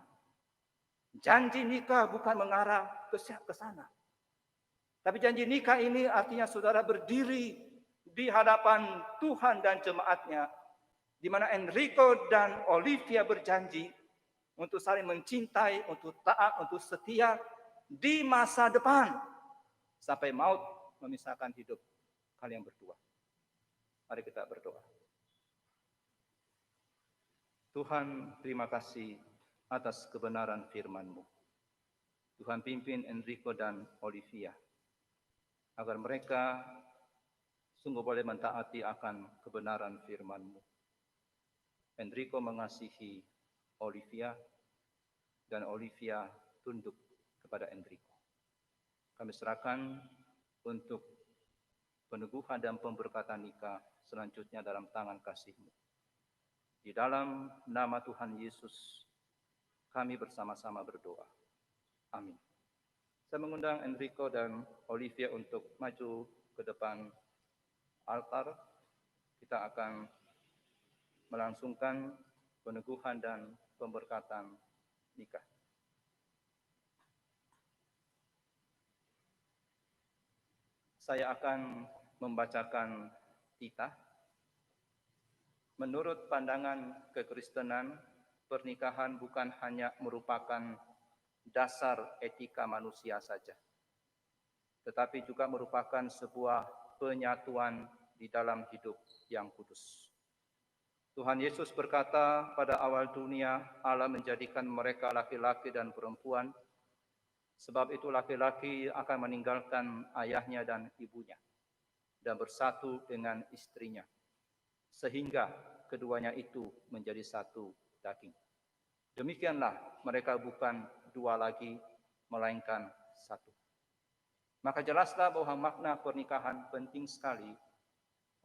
Janji nikah bukan mengarah ke sana. Tapi janji nikah ini artinya saudara berdiri di hadapan Tuhan dan jemaatnya, di mana Enrico dan Olivia berjanji untuk saling mencintai, untuk taat, untuk setia di masa depan. Sampai maut memisahkan hidup kalian berdua. Mari kita berdoa. Tuhan, terima kasih atas kebenaran firman-Mu. Tuhan pimpin Enrico dan Olivia, agar mereka sungguh boleh mentaati akan kebenaran firman-Mu. Enrico mengasihi Olivia, dan Olivia tunduk kepada Enrico. Kami serahkan untuk peneguhan dan pemberkatan nikah selanjutnya dalam tangan kasih-Mu. Di dalam nama Tuhan Yesus, kami bersama-sama berdoa. Amin. Saya mengundang Enrico dan Olivia untuk maju ke depan altar. Kita akan melangsungkan peneguhan dan pemberkatan nikah. Saya akan membacakan titah. Menurut pandangan kekristenan, pernikahan bukan hanya merupakan dasar etika manusia saja, tetapi juga merupakan sebuah penyatuan di dalam hidup yang kudus. Tuhan Yesus berkata, pada awal dunia Allah menjadikan mereka laki-laki dan perempuan, sebab itu laki-laki akan meninggalkan ayahnya dan ibunya dan bersatu dengan istrinya, sehingga keduanya itu menjadi satu daging. Demikianlah mereka bukan dua lagi, melainkan satu. Maka jelaslah bahwa makna pernikahan penting sekali.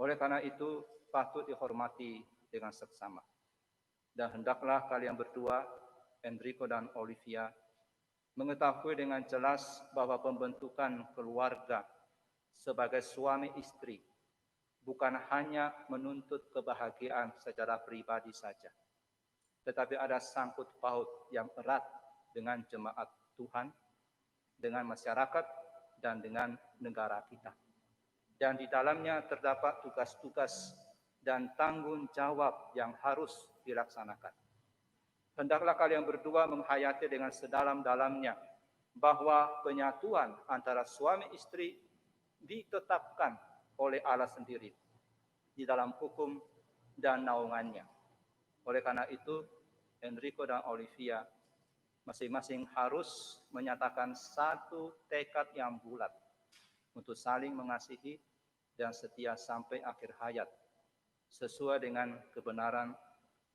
Oleh karena itu patut dihormati dengan seksama. Dan hendaklah kalian berdua, Enrico dan Olivia, mengetahui dengan jelas bahwa pembentukan keluarga sebagai suami istri bukan hanya menuntut kebahagiaan secara pribadi saja, tetapi ada sangkut paut yang erat dengan jemaat Tuhan, dengan masyarakat, dan dengan negara kita. Dan di dalamnya terdapat tugas-tugas dan tanggung jawab yang harus dilaksanakan. Hendaklah kalian berdua menghayati dengan sedalam-dalamnya bahwa penyatuan antara suami istri ditetapkan oleh Allah sendiri di dalam hukum dan naungannya. Oleh karena itu, Enrico dan Olivia masing-masing harus menyatakan satu tekad yang bulat untuk saling mengasihi dan setia sampai akhir hayat, sesuai dengan kebenaran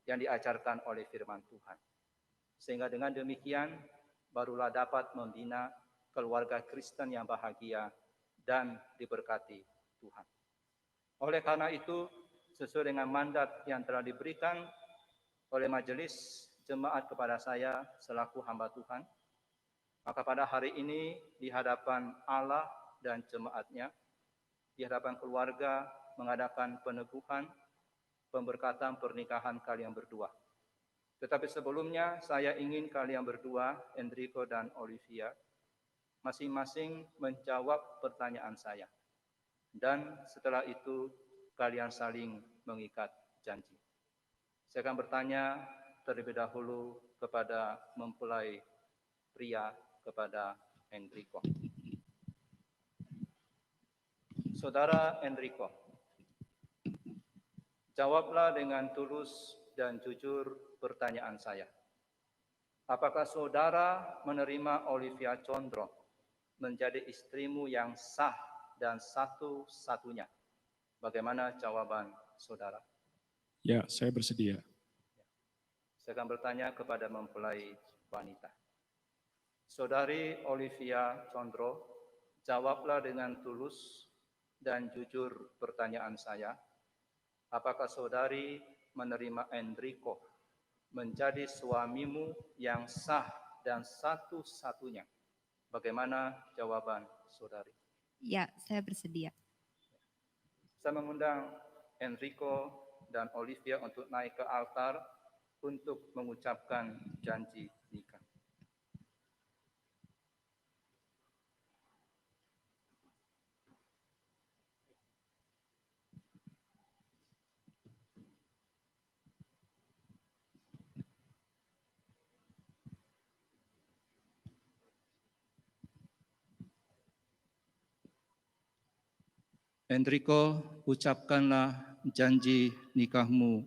yang diajarkan oleh firman Tuhan. Sehingga dengan demikian, barulah dapat membina keluarga Kristen yang bahagia dan diberkati Tuhan. Oleh karena itu, sesuai dengan mandat yang telah diberikan oleh majelis jemaat kepada saya selaku hamba Tuhan, maka pada hari ini di hadapan Allah dan jemaatnya, di hadapan keluarga mengadakan peneguhan, pemberkatan pernikahan kalian berdua. Tetapi sebelumnya saya ingin kalian berdua, Enrico dan Olivia, masing-masing menjawab pertanyaan saya. Dan setelah itu kalian saling mengikat janji. Saya akan bertanya terlebih dahulu kepada mempelai pria, kepada Enrico. Saudara Enrico, jawablah dengan tulus dan jujur pertanyaan saya. Apakah saudara menerima Olivia Condro menjadi istrimu yang sah dan satu-satunya? Bagaimana jawaban saudara? Ya, saya bersedia. Saya akan bertanya kepada mempelai wanita. Saudari Olivia Condro, jawablah dengan tulus dan jujur pertanyaan saya. Apakah saudari menerima Enrico menjadi suamimu yang sah dan satu-satunya? Bagaimana jawaban saudari? Ya, saya bersedia. Saya mengundang Enrico dan Olivia untuk naik ke altar untuk mengucapkan janji nikah. Enrico, ucapkanlah janji nikahmu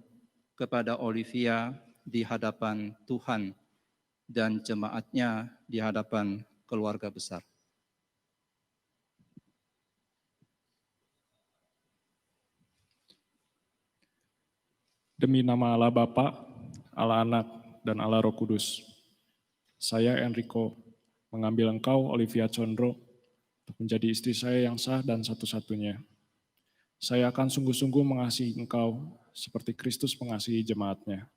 kepada Olivia di hadapan Tuhan dan jemaatnya di hadapan keluarga besar. Demi nama Allah Bapa, Allah Anak, dan Allah Roh Kudus, saya Enrico mengambil engkau Olivia Condro untuk menjadi istri saya yang sah dan satu-satunya. Saya akan sungguh-sungguh mengasihi engkau seperti Kristus mengasihi jemaatnya.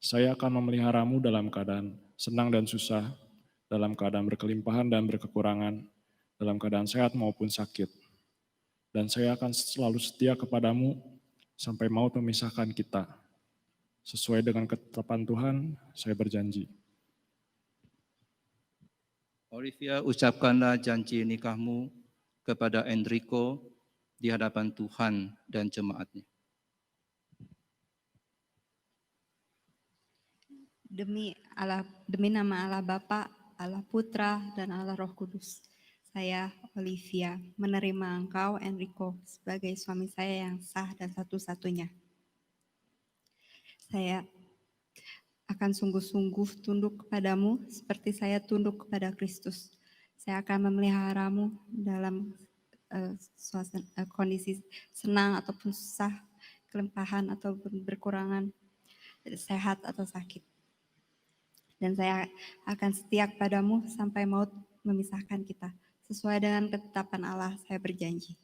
Saya akan memeliharamu dalam keadaan senang dan susah, dalam keadaan berkelimpahan dan berkekurangan, dalam keadaan sehat maupun sakit. Dan saya akan selalu setia kepadamu sampai maut memisahkan kita. Sesuai dengan ketetapan Tuhan, saya berjanji. Olivia, ucapkanlah janji nikahmu kepada Enrico di hadapan Tuhan dan jemaatnya. Demi nama Allah Bapa, Allah Putra, dan Allah Roh Kudus, saya Olivia menerima engkau Enrico sebagai suami saya yang sah dan satu-satunya. Saya akan sungguh-sungguh tunduk kepadamu seperti saya tunduk kepada Kristus. Saya akan memeliharamu dalam kondisi senang ataupun susah, kelimpahan atau berkurangan, sehat atau sakit. Dan saya akan setia kepadamu sampai maut memisahkan kita. Sesuai dengan ketetapan Allah, saya berjanji.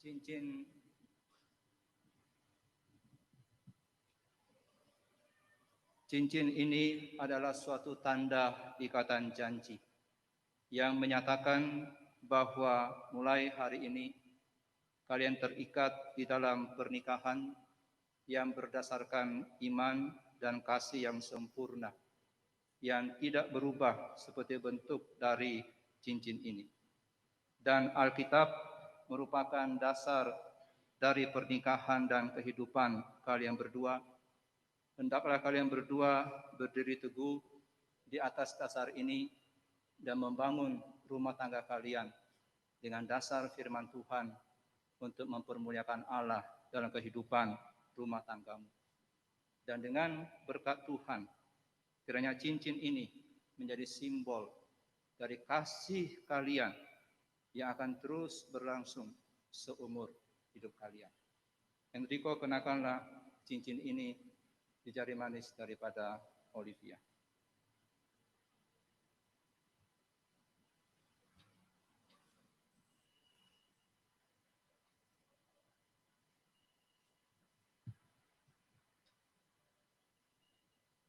Cincin ini adalah suatu tanda ikatan janji yang menyatakan bahwa mulai hari ini kalian terikat di dalam pernikahan yang berdasarkan iman dan kasih yang sempurna, yang tidak berubah seperti bentuk dari cincin ini. Dan Alkitab merupakan dasar dari pernikahan dan kehidupan kalian berdua. Hendaklah kalian berdua berdiri teguh di atas dasar ini dan membangun rumah tangga kalian dengan dasar firman Tuhan untuk mempermuliakan Allah dalam kehidupan rumah tanggamu. Dan dengan berkat Tuhan, kiranya cincin ini menjadi simbol dari kasih kalian yang akan terus berlangsung seumur hidup kalian. Enrico, kenakanlah cincin ini di jari manis daripada Olivia.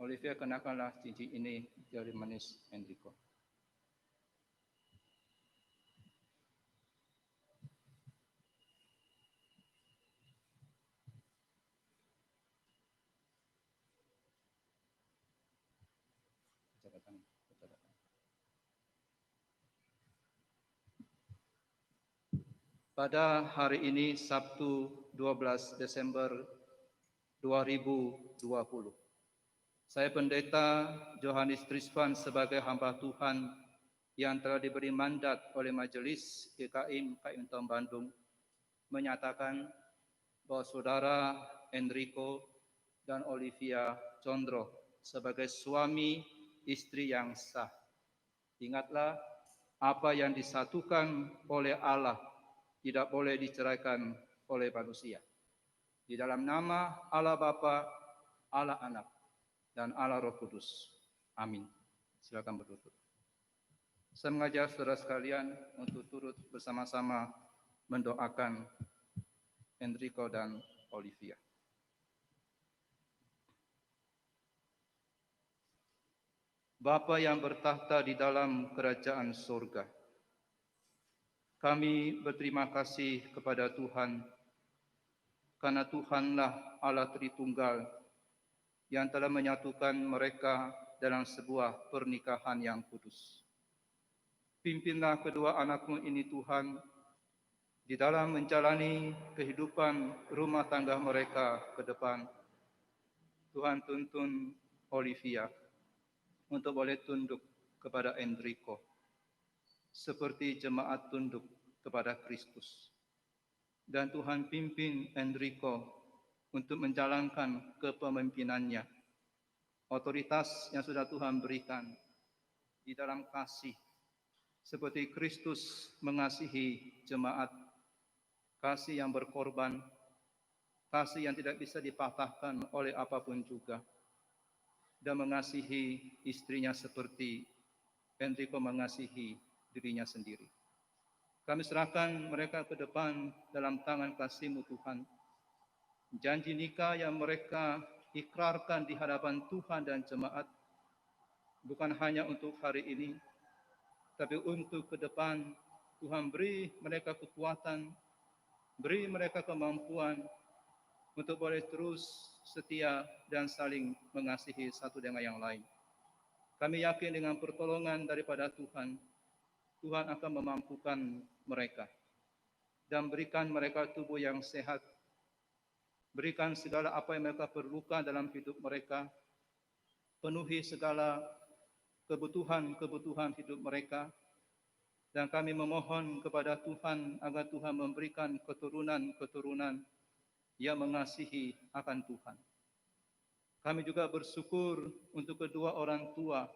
Olivia, kenakanlah cincin ini di jari manis Enrico. Pada hari ini, Sabtu 12 Desember 2020, saya Pendeta Johannes Trisvan sebagai hamba Tuhan yang telah diberi mandat oleh Majelis GKIM Kaimtom Bandung menyatakan bahwa saudara Enrico dan Olivia Condro sebagai suami istri yang sah. Ingatlah, apa yang disatukan oleh Allah tidak boleh diceraikan oleh manusia. Di dalam nama Allah Bapa, Allah Anak, dan Allah Roh Kudus. Amin. Silakan berduduk. Saya mengajak saudara sekalian untuk turut bersama-sama mendoakan Enrico dan Olivia. Bapa yang bertahta di dalam kerajaan surga, kami berterima kasih kepada Tuhan karena Tuhanlah Allah Tritunggal yang telah menyatukan mereka dalam sebuah pernikahan yang kudus. Pimpinlah kedua anakmu ini Tuhan di dalam menjalani kehidupan rumah tangga mereka ke depan. Tuhan tuntun Olivia untuk boleh tunduk kepada Enrico seperti jemaat tunduk kepada Kristus. Dan Tuhan pimpin Enrico untuk menjalankan kepemimpinannya, otoritas yang sudah Tuhan berikan di dalam kasih, seperti Kristus mengasihi jemaat, kasih yang berkorban, kasih yang tidak bisa dipatahkan oleh apapun juga, dan mengasihi istrinya seperti Enrico mengasihi dirinya sendiri. Kami serahkan mereka ke depan dalam tangan kasih-Mu Tuhan. Janji nikah yang mereka ikrarkan di hadapan Tuhan dan jemaat bukan hanya untuk hari ini, tapi untuk ke depan. Tuhan beri mereka kekuatan, beri mereka kemampuan untuk boleh terus setia dan saling mengasihi satu dengan yang lain. Kami yakin dengan pertolongan daripada Tuhan, Tuhan akan memampukan mereka dan berikan mereka tubuh yang sehat, berikan segala apa yang mereka perlukan dalam hidup mereka, penuhi segala kebutuhan hidup mereka, dan kami memohon kepada Tuhan agar Tuhan memberikan keturunan-keturunan yang mengasihi akan Tuhan. Kami juga bersyukur untuk kedua orang tua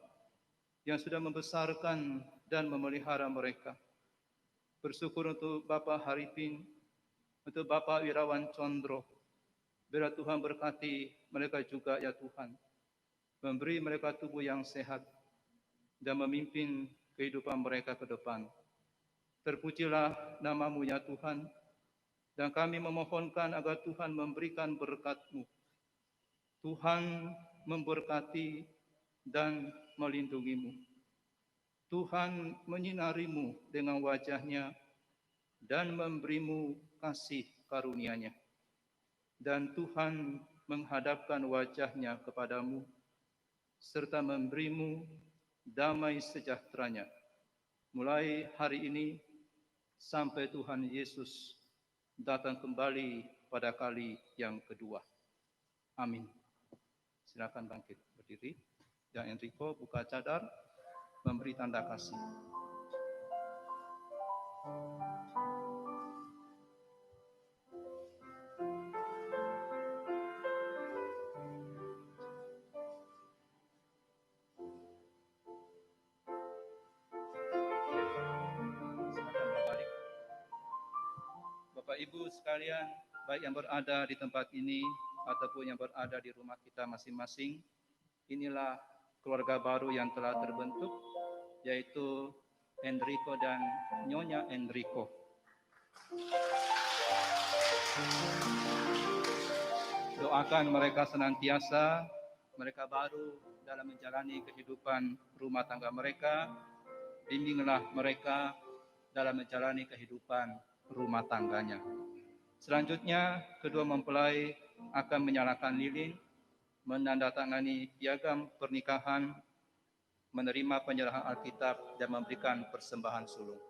yang sudah membesarkan dan memelihara mereka. Bersyukur untuk Bapak Haripin, untuk Bapak Wirawan Condro. Biar Tuhan berkati mereka juga ya Tuhan. Memberi mereka tubuh yang sehat dan memimpin kehidupan mereka ke depan. Terpujilah nama-Mu ya Tuhan, Dan kami memohonkan agar Tuhan memberikan berkat-Mu. Tuhan memberkati dan melindungi-Mu. Tuhan menyinari-Mu dengan wajah-Nya dan memberi-Mu kasih karunia-Nya. Dan Tuhan menghadapkan wajah-Nya kepadamu serta memberi-Mu damai sejahtera-Nya. Mulai hari ini sampai Tuhan Yesus datang kembali pada kali yang kedua. Amin. Silakan bangkit berdiri. Dan Enrico buka cadar, memberi tanda kasih. Silakan berbalik. Bapak Ibu sekalian, baik yang berada di tempat ini ataupun yang berada di rumah kita masing-masing, inilah keluarga baru yang telah terbentuk, yaitu Enrico dan Nyonya Enrico. Doakan mereka senantiasa, mereka baru dalam menjalani kehidupan rumah tangga mereka, bimbinglah mereka dalam menjalani kehidupan rumah tangganya. Selanjutnya, kedua mempelai akan menyalakan lilin, menandatangani piagam pernikahan, menerima penyerahan Alkitab, dan memberikan persembahan sulung.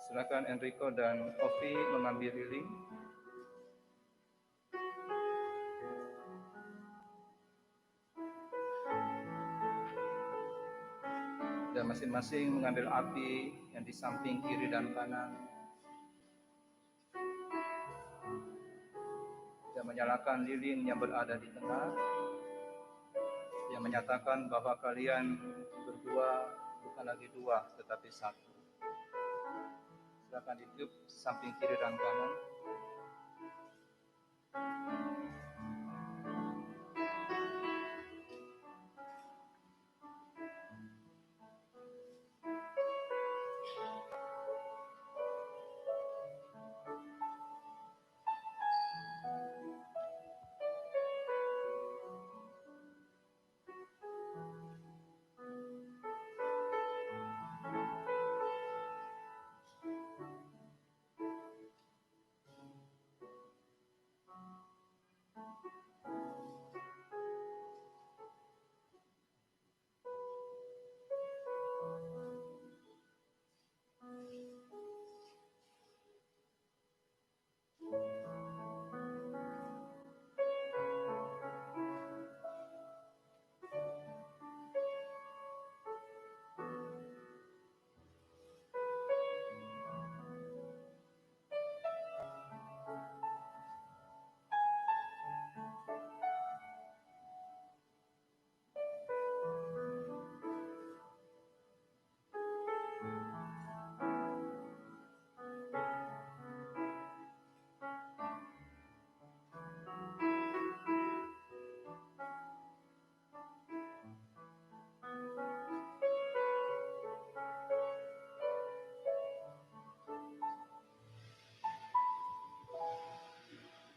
Silakan Enrico dan Ovi mengambil lilin. Dan masing-masing mengambil api yang di samping kiri dan kanan. Dan menyalakan lilin yang berada di tengah. Yang menyatakan bahwa kalian berdua bukan lagi dua, tetapi satu. Silakan ditiup samping kiri dan kanan.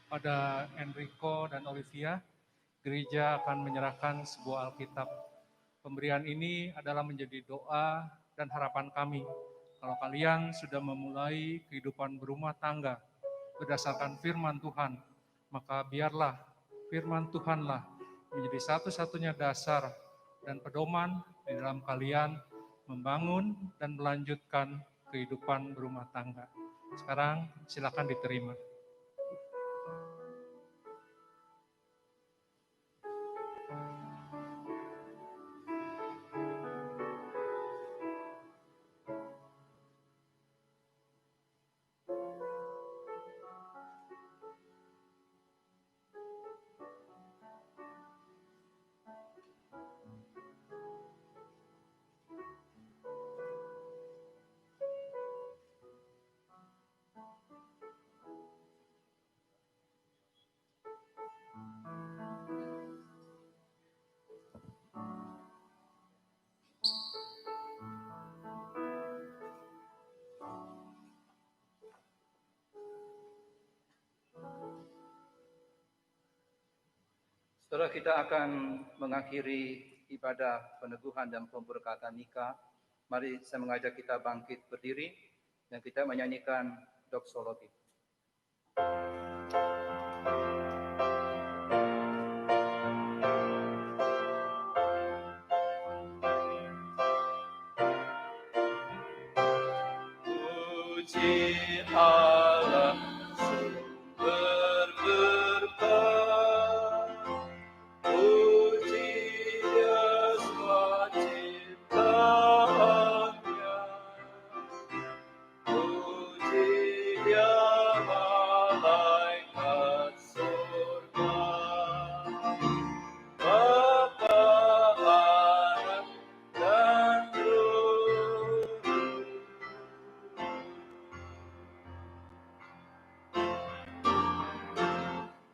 Pada Enrico dan Olivia, gereja akan menyerahkan sebuah Alkitab. Pemberian ini adalah menjadi doa dan harapan kami. Kalau kalian sudah memulai kehidupan berumah tangga berdasarkan firman Tuhan, maka biarlah firman Tuhanlah menjadi satu-satunya dasar dan pedoman di dalam kalian membangun dan melanjutkan kehidupan berumah tangga. Sekarang silakan diterima. Setelah kita akan mengakhiri ibadah peneguhan dan pemberkatan nikah, mari saya mengajak kita bangkit berdiri dan kita menyanyikan doksologi. Puji Allah sumber berkah, puji Dia semua ciptaannya, puji Dia malaikat surga, Bapa, Anak, dan Roh.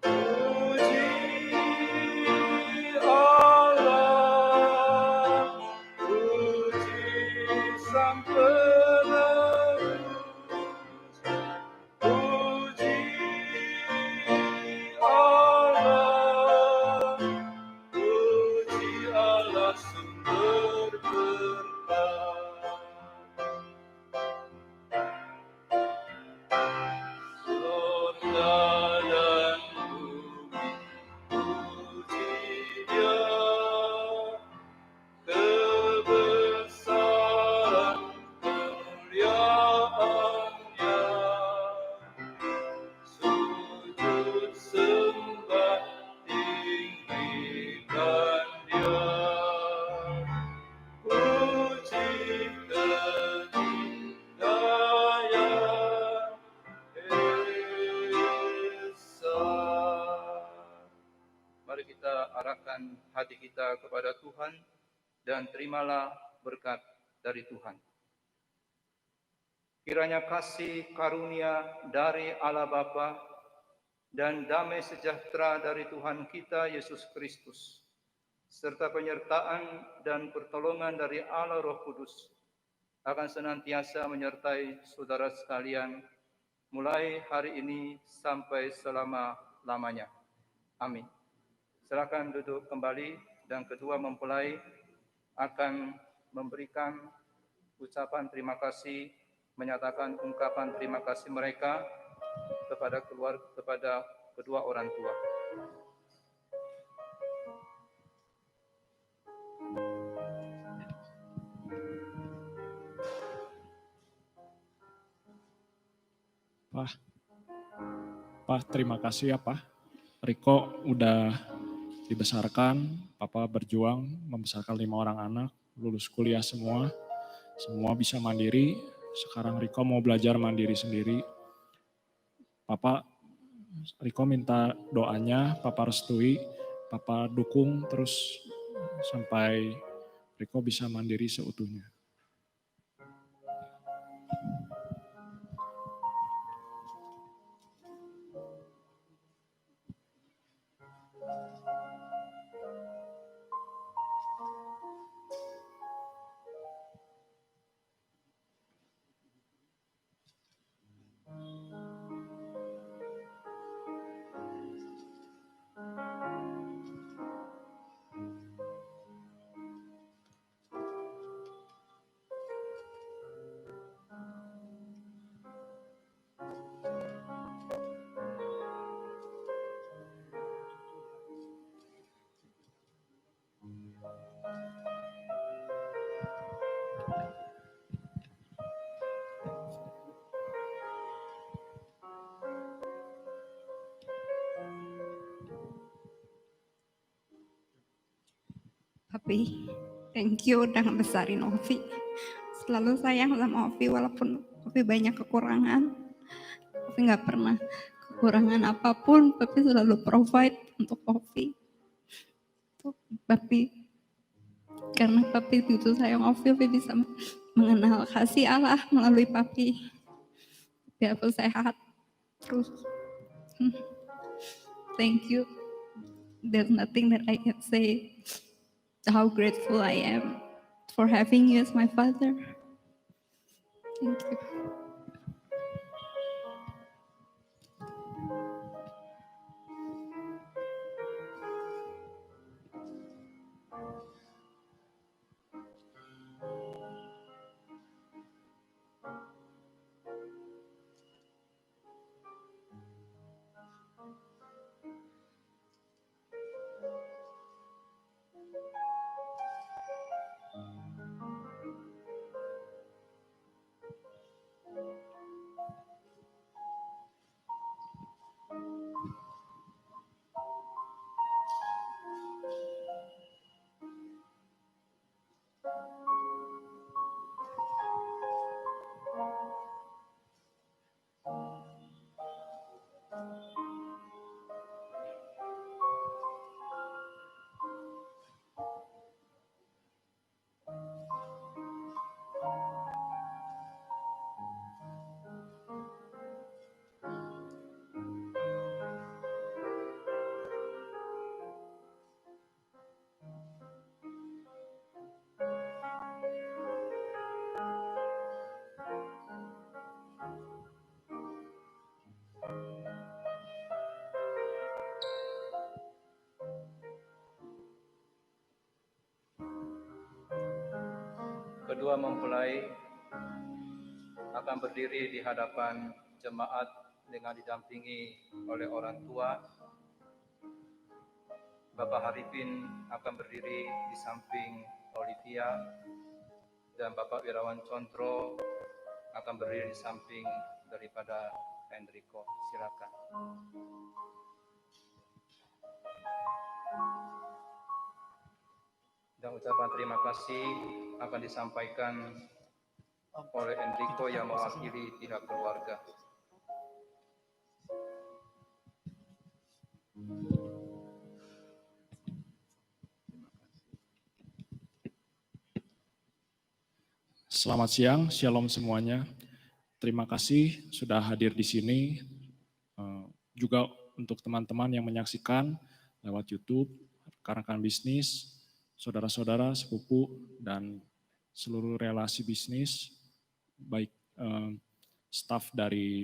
Puji Allah, puji Sang Penebus, puji Allah, puji Allah sumber berkah. Surga dan bumi puji Dia, kebesaran kemuliaannya, sujud sembah tinggikan Dia, puji kedikdayaan Esa. Mari kita arahkan hati kita kepada Tuhan dan terimalah berkat dari Tuhan. Kiranya kasih karunia dari Allah Bapa dan damai sejahtera dari Tuhan kita Yesus Kristus, serta penyertaan dan pertolongan dari Allah Roh Kudus akan senantiasa menyertai saudara sekalian mulai hari ini sampai selama-lamanya. Amin. Silakan duduk kembali dan kedua mempelai akan memberikan ucapan terima kasih, menyatakan ungkapan terima kasih mereka kepada kedua orang tua. Pak, terima kasih ya Pak. Riko udah dibesarkan, Papa berjuang membesarkan 5 orang anak, lulus kuliah semua bisa mandiri. Sekarang Riko mau belajar mandiri sendiri. Papa, Riko minta doanya, Papa restui, Papa dukung terus sampai Riko bisa mandiri seutuhnya. Papi, thank you udah ngebesarin Ovi. Selalu sayang sama Ovi walaupun Ovi banyak kekurangan. Ovi gak pernah kekurangan apapun, Papi selalu provide untuk Ovi. Papi, karena Papi begitu sayang Ovi bisa mengenal kasih Allah melalui Papi. Biar aku sehat terus. Thank you. There's nothing that I can say. How grateful I am for having you as my father. Thank you. Kedua mempelai akan berdiri di hadapan jemaat dengan didampingi oleh orang tua. Bapak Haripin akan berdiri di samping Olivia dan Bapak Wirawan Condro akan berdiri di samping daripada Enrico. Silakan. Dan ucapan terima kasih akan disampaikan oleh Enrico yang mewakili pihak keluarga. Selamat siang, shalom semuanya. Terima kasih sudah hadir di sini. Juga untuk teman-teman yang menyaksikan lewat YouTube, rekan-rekan bisnis, saudara-saudara, sepupu, dan seluruh relasi bisnis, baik staf dari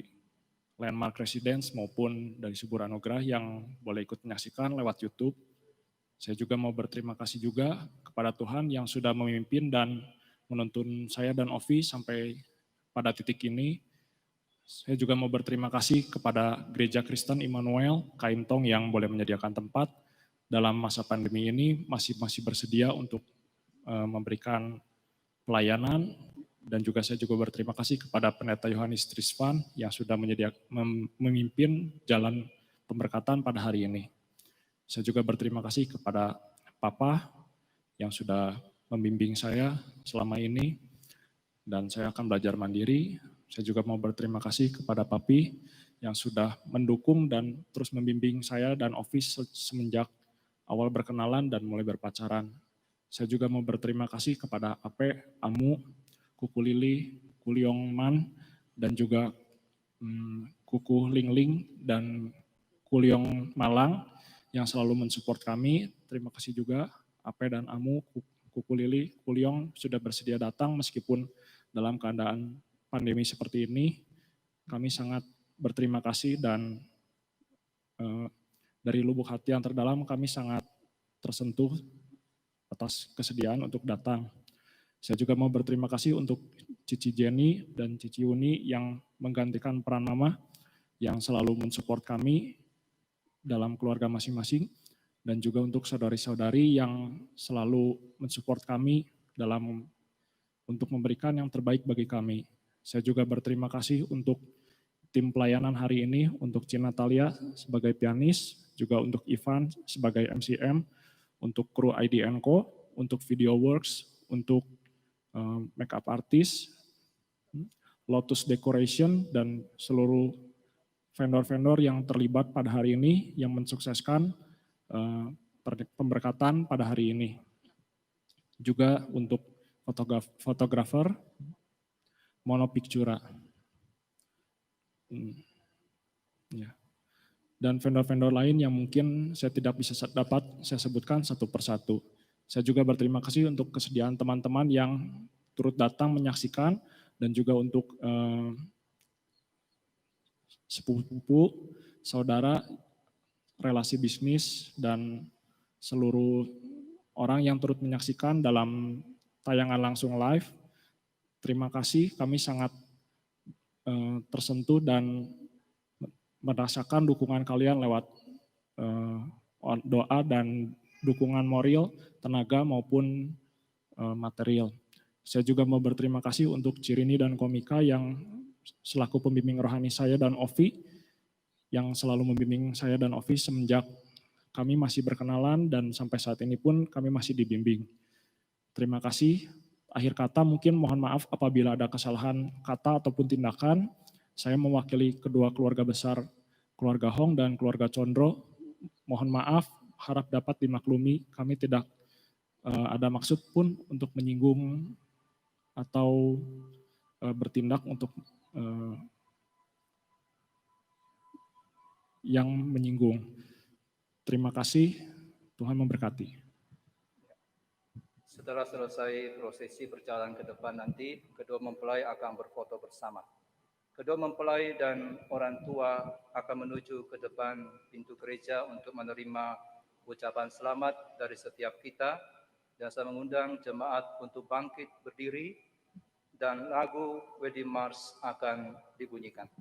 Landmark Residence maupun dari Subur Anugerah yang boleh ikut menyaksikan lewat YouTube. Saya juga mau berterima kasih juga kepada Tuhan yang sudah memimpin dan menuntun saya dan Ovi sampai pada titik ini. Saya juga mau berterima kasih kepada Gereja Kristen Immanuel Kaintong yang boleh menyediakan tempat dalam masa pandemi ini, masih bersedia untuk memberikan pelayanan. Dan juga saya juga berterima kasih kepada Pendeta Yohanes Trisvan yang sudah memimpin jalan pemberkatan pada hari ini. Saya juga berterima kasih kepada Papa yang sudah membimbing saya selama ini, dan saya akan belajar mandiri. Saya juga mau berterima kasih kepada Papi yang sudah mendukung dan terus membimbing saya dan Ovi semenjak awal berkenalan dan mulai berpacaran. Saya juga mau berterima kasih kepada Ape, Amu, Kuku Lili, Kuliong Man, dan juga Kuku Lingling dan Kuliong Malang yang selalu mensupport kami. Terima kasih juga Ape dan Amu, Kuku Lili, Kuliong sudah bersedia datang meskipun dalam keadaan pandemi seperti ini. Kami sangat berterima kasih dan dari lubuk hati yang terdalam kami sangat tersentuh atas kesediaan untuk datang. Saya juga mau berterima kasih untuk Cici Jenny dan Cici Uni yang menggantikan peran mama yang selalu mensupport kami dalam keluarga masing-masing, dan juga untuk saudari-saudari yang selalu mensupport kami untuk memberikan yang terbaik bagi kami. Saya juga berterima kasih untuk tim pelayanan hari ini, untuk Cina Talia sebagai pianis, juga untuk Ivan sebagai MCM, untuk kru ID & Co, untuk Video Works, untuk makeup artist, Lotus Decoration, dan seluruh vendor-vendor yang terlibat pada hari ini yang mensukseskan pemberkatan pada hari ini. Juga untuk fotografer Monopictura. Ya. Dan vendor-vendor lain yang mungkin saya tidak bisa dapat saya sebutkan satu persatu. Saya juga berterima kasih untuk kesediaan teman-teman yang turut datang menyaksikan, dan juga untuk sepupu, saudara, relasi bisnis, dan seluruh orang yang turut menyaksikan dalam tayangan langsung live. Terima kasih, kami sangat tersentuh dan merasakan dukungan kalian lewat doa dan dukungan moral, tenaga maupun material. Saya juga mau berterima kasih untuk Cirini dan Komika yang selaku pembimbing rohani saya dan Ovi, yang selalu membimbing saya dan Ovi semenjak kami masih berkenalan dan sampai saat ini pun kami masih dibimbing. Terima kasih. Akhir kata mungkin mohon maaf apabila ada kesalahan kata ataupun tindakan. Saya mewakili kedua keluarga besar, keluarga Hong dan keluarga Condro. Mohon maaf, harap dapat dimaklumi. Kami tidak ada maksud pun untuk menyinggung atau bertindak untuk yang menyinggung. Terima kasih, Tuhan memberkati. Setelah selesai prosesi berjalan ke depan nanti, kedua mempelai akan berfoto bersama. Kedua mempelai dan orang tua akan menuju ke depan pintu gereja untuk menerima ucapan selamat dari setiap kita, dan saya mengundang jemaat untuk bangkit berdiri dan lagu Wedding March akan dibunyikan.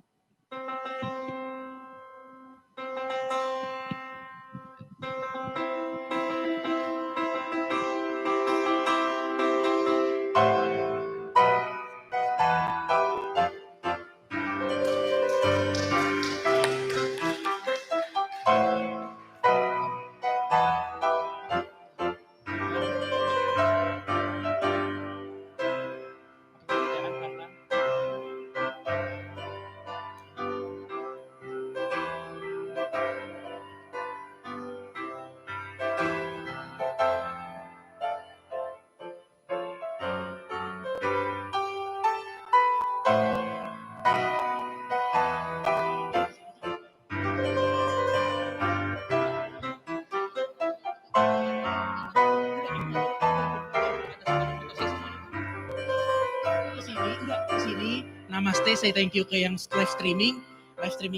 Sini namaste, saya thank you ke yang live streaming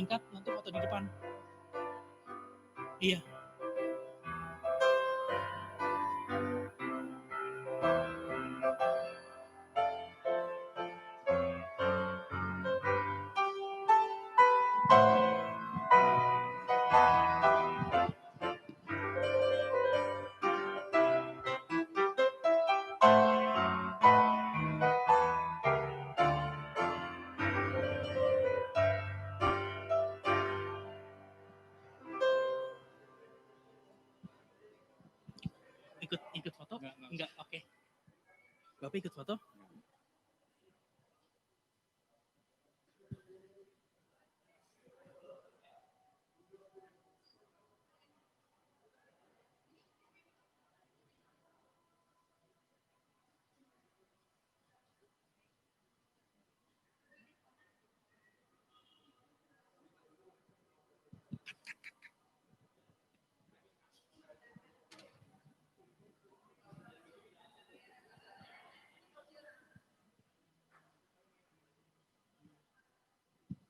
cut, nanti foto di depan. Iya. Ikut foto? Enggak, oke. Bapak ikut foto?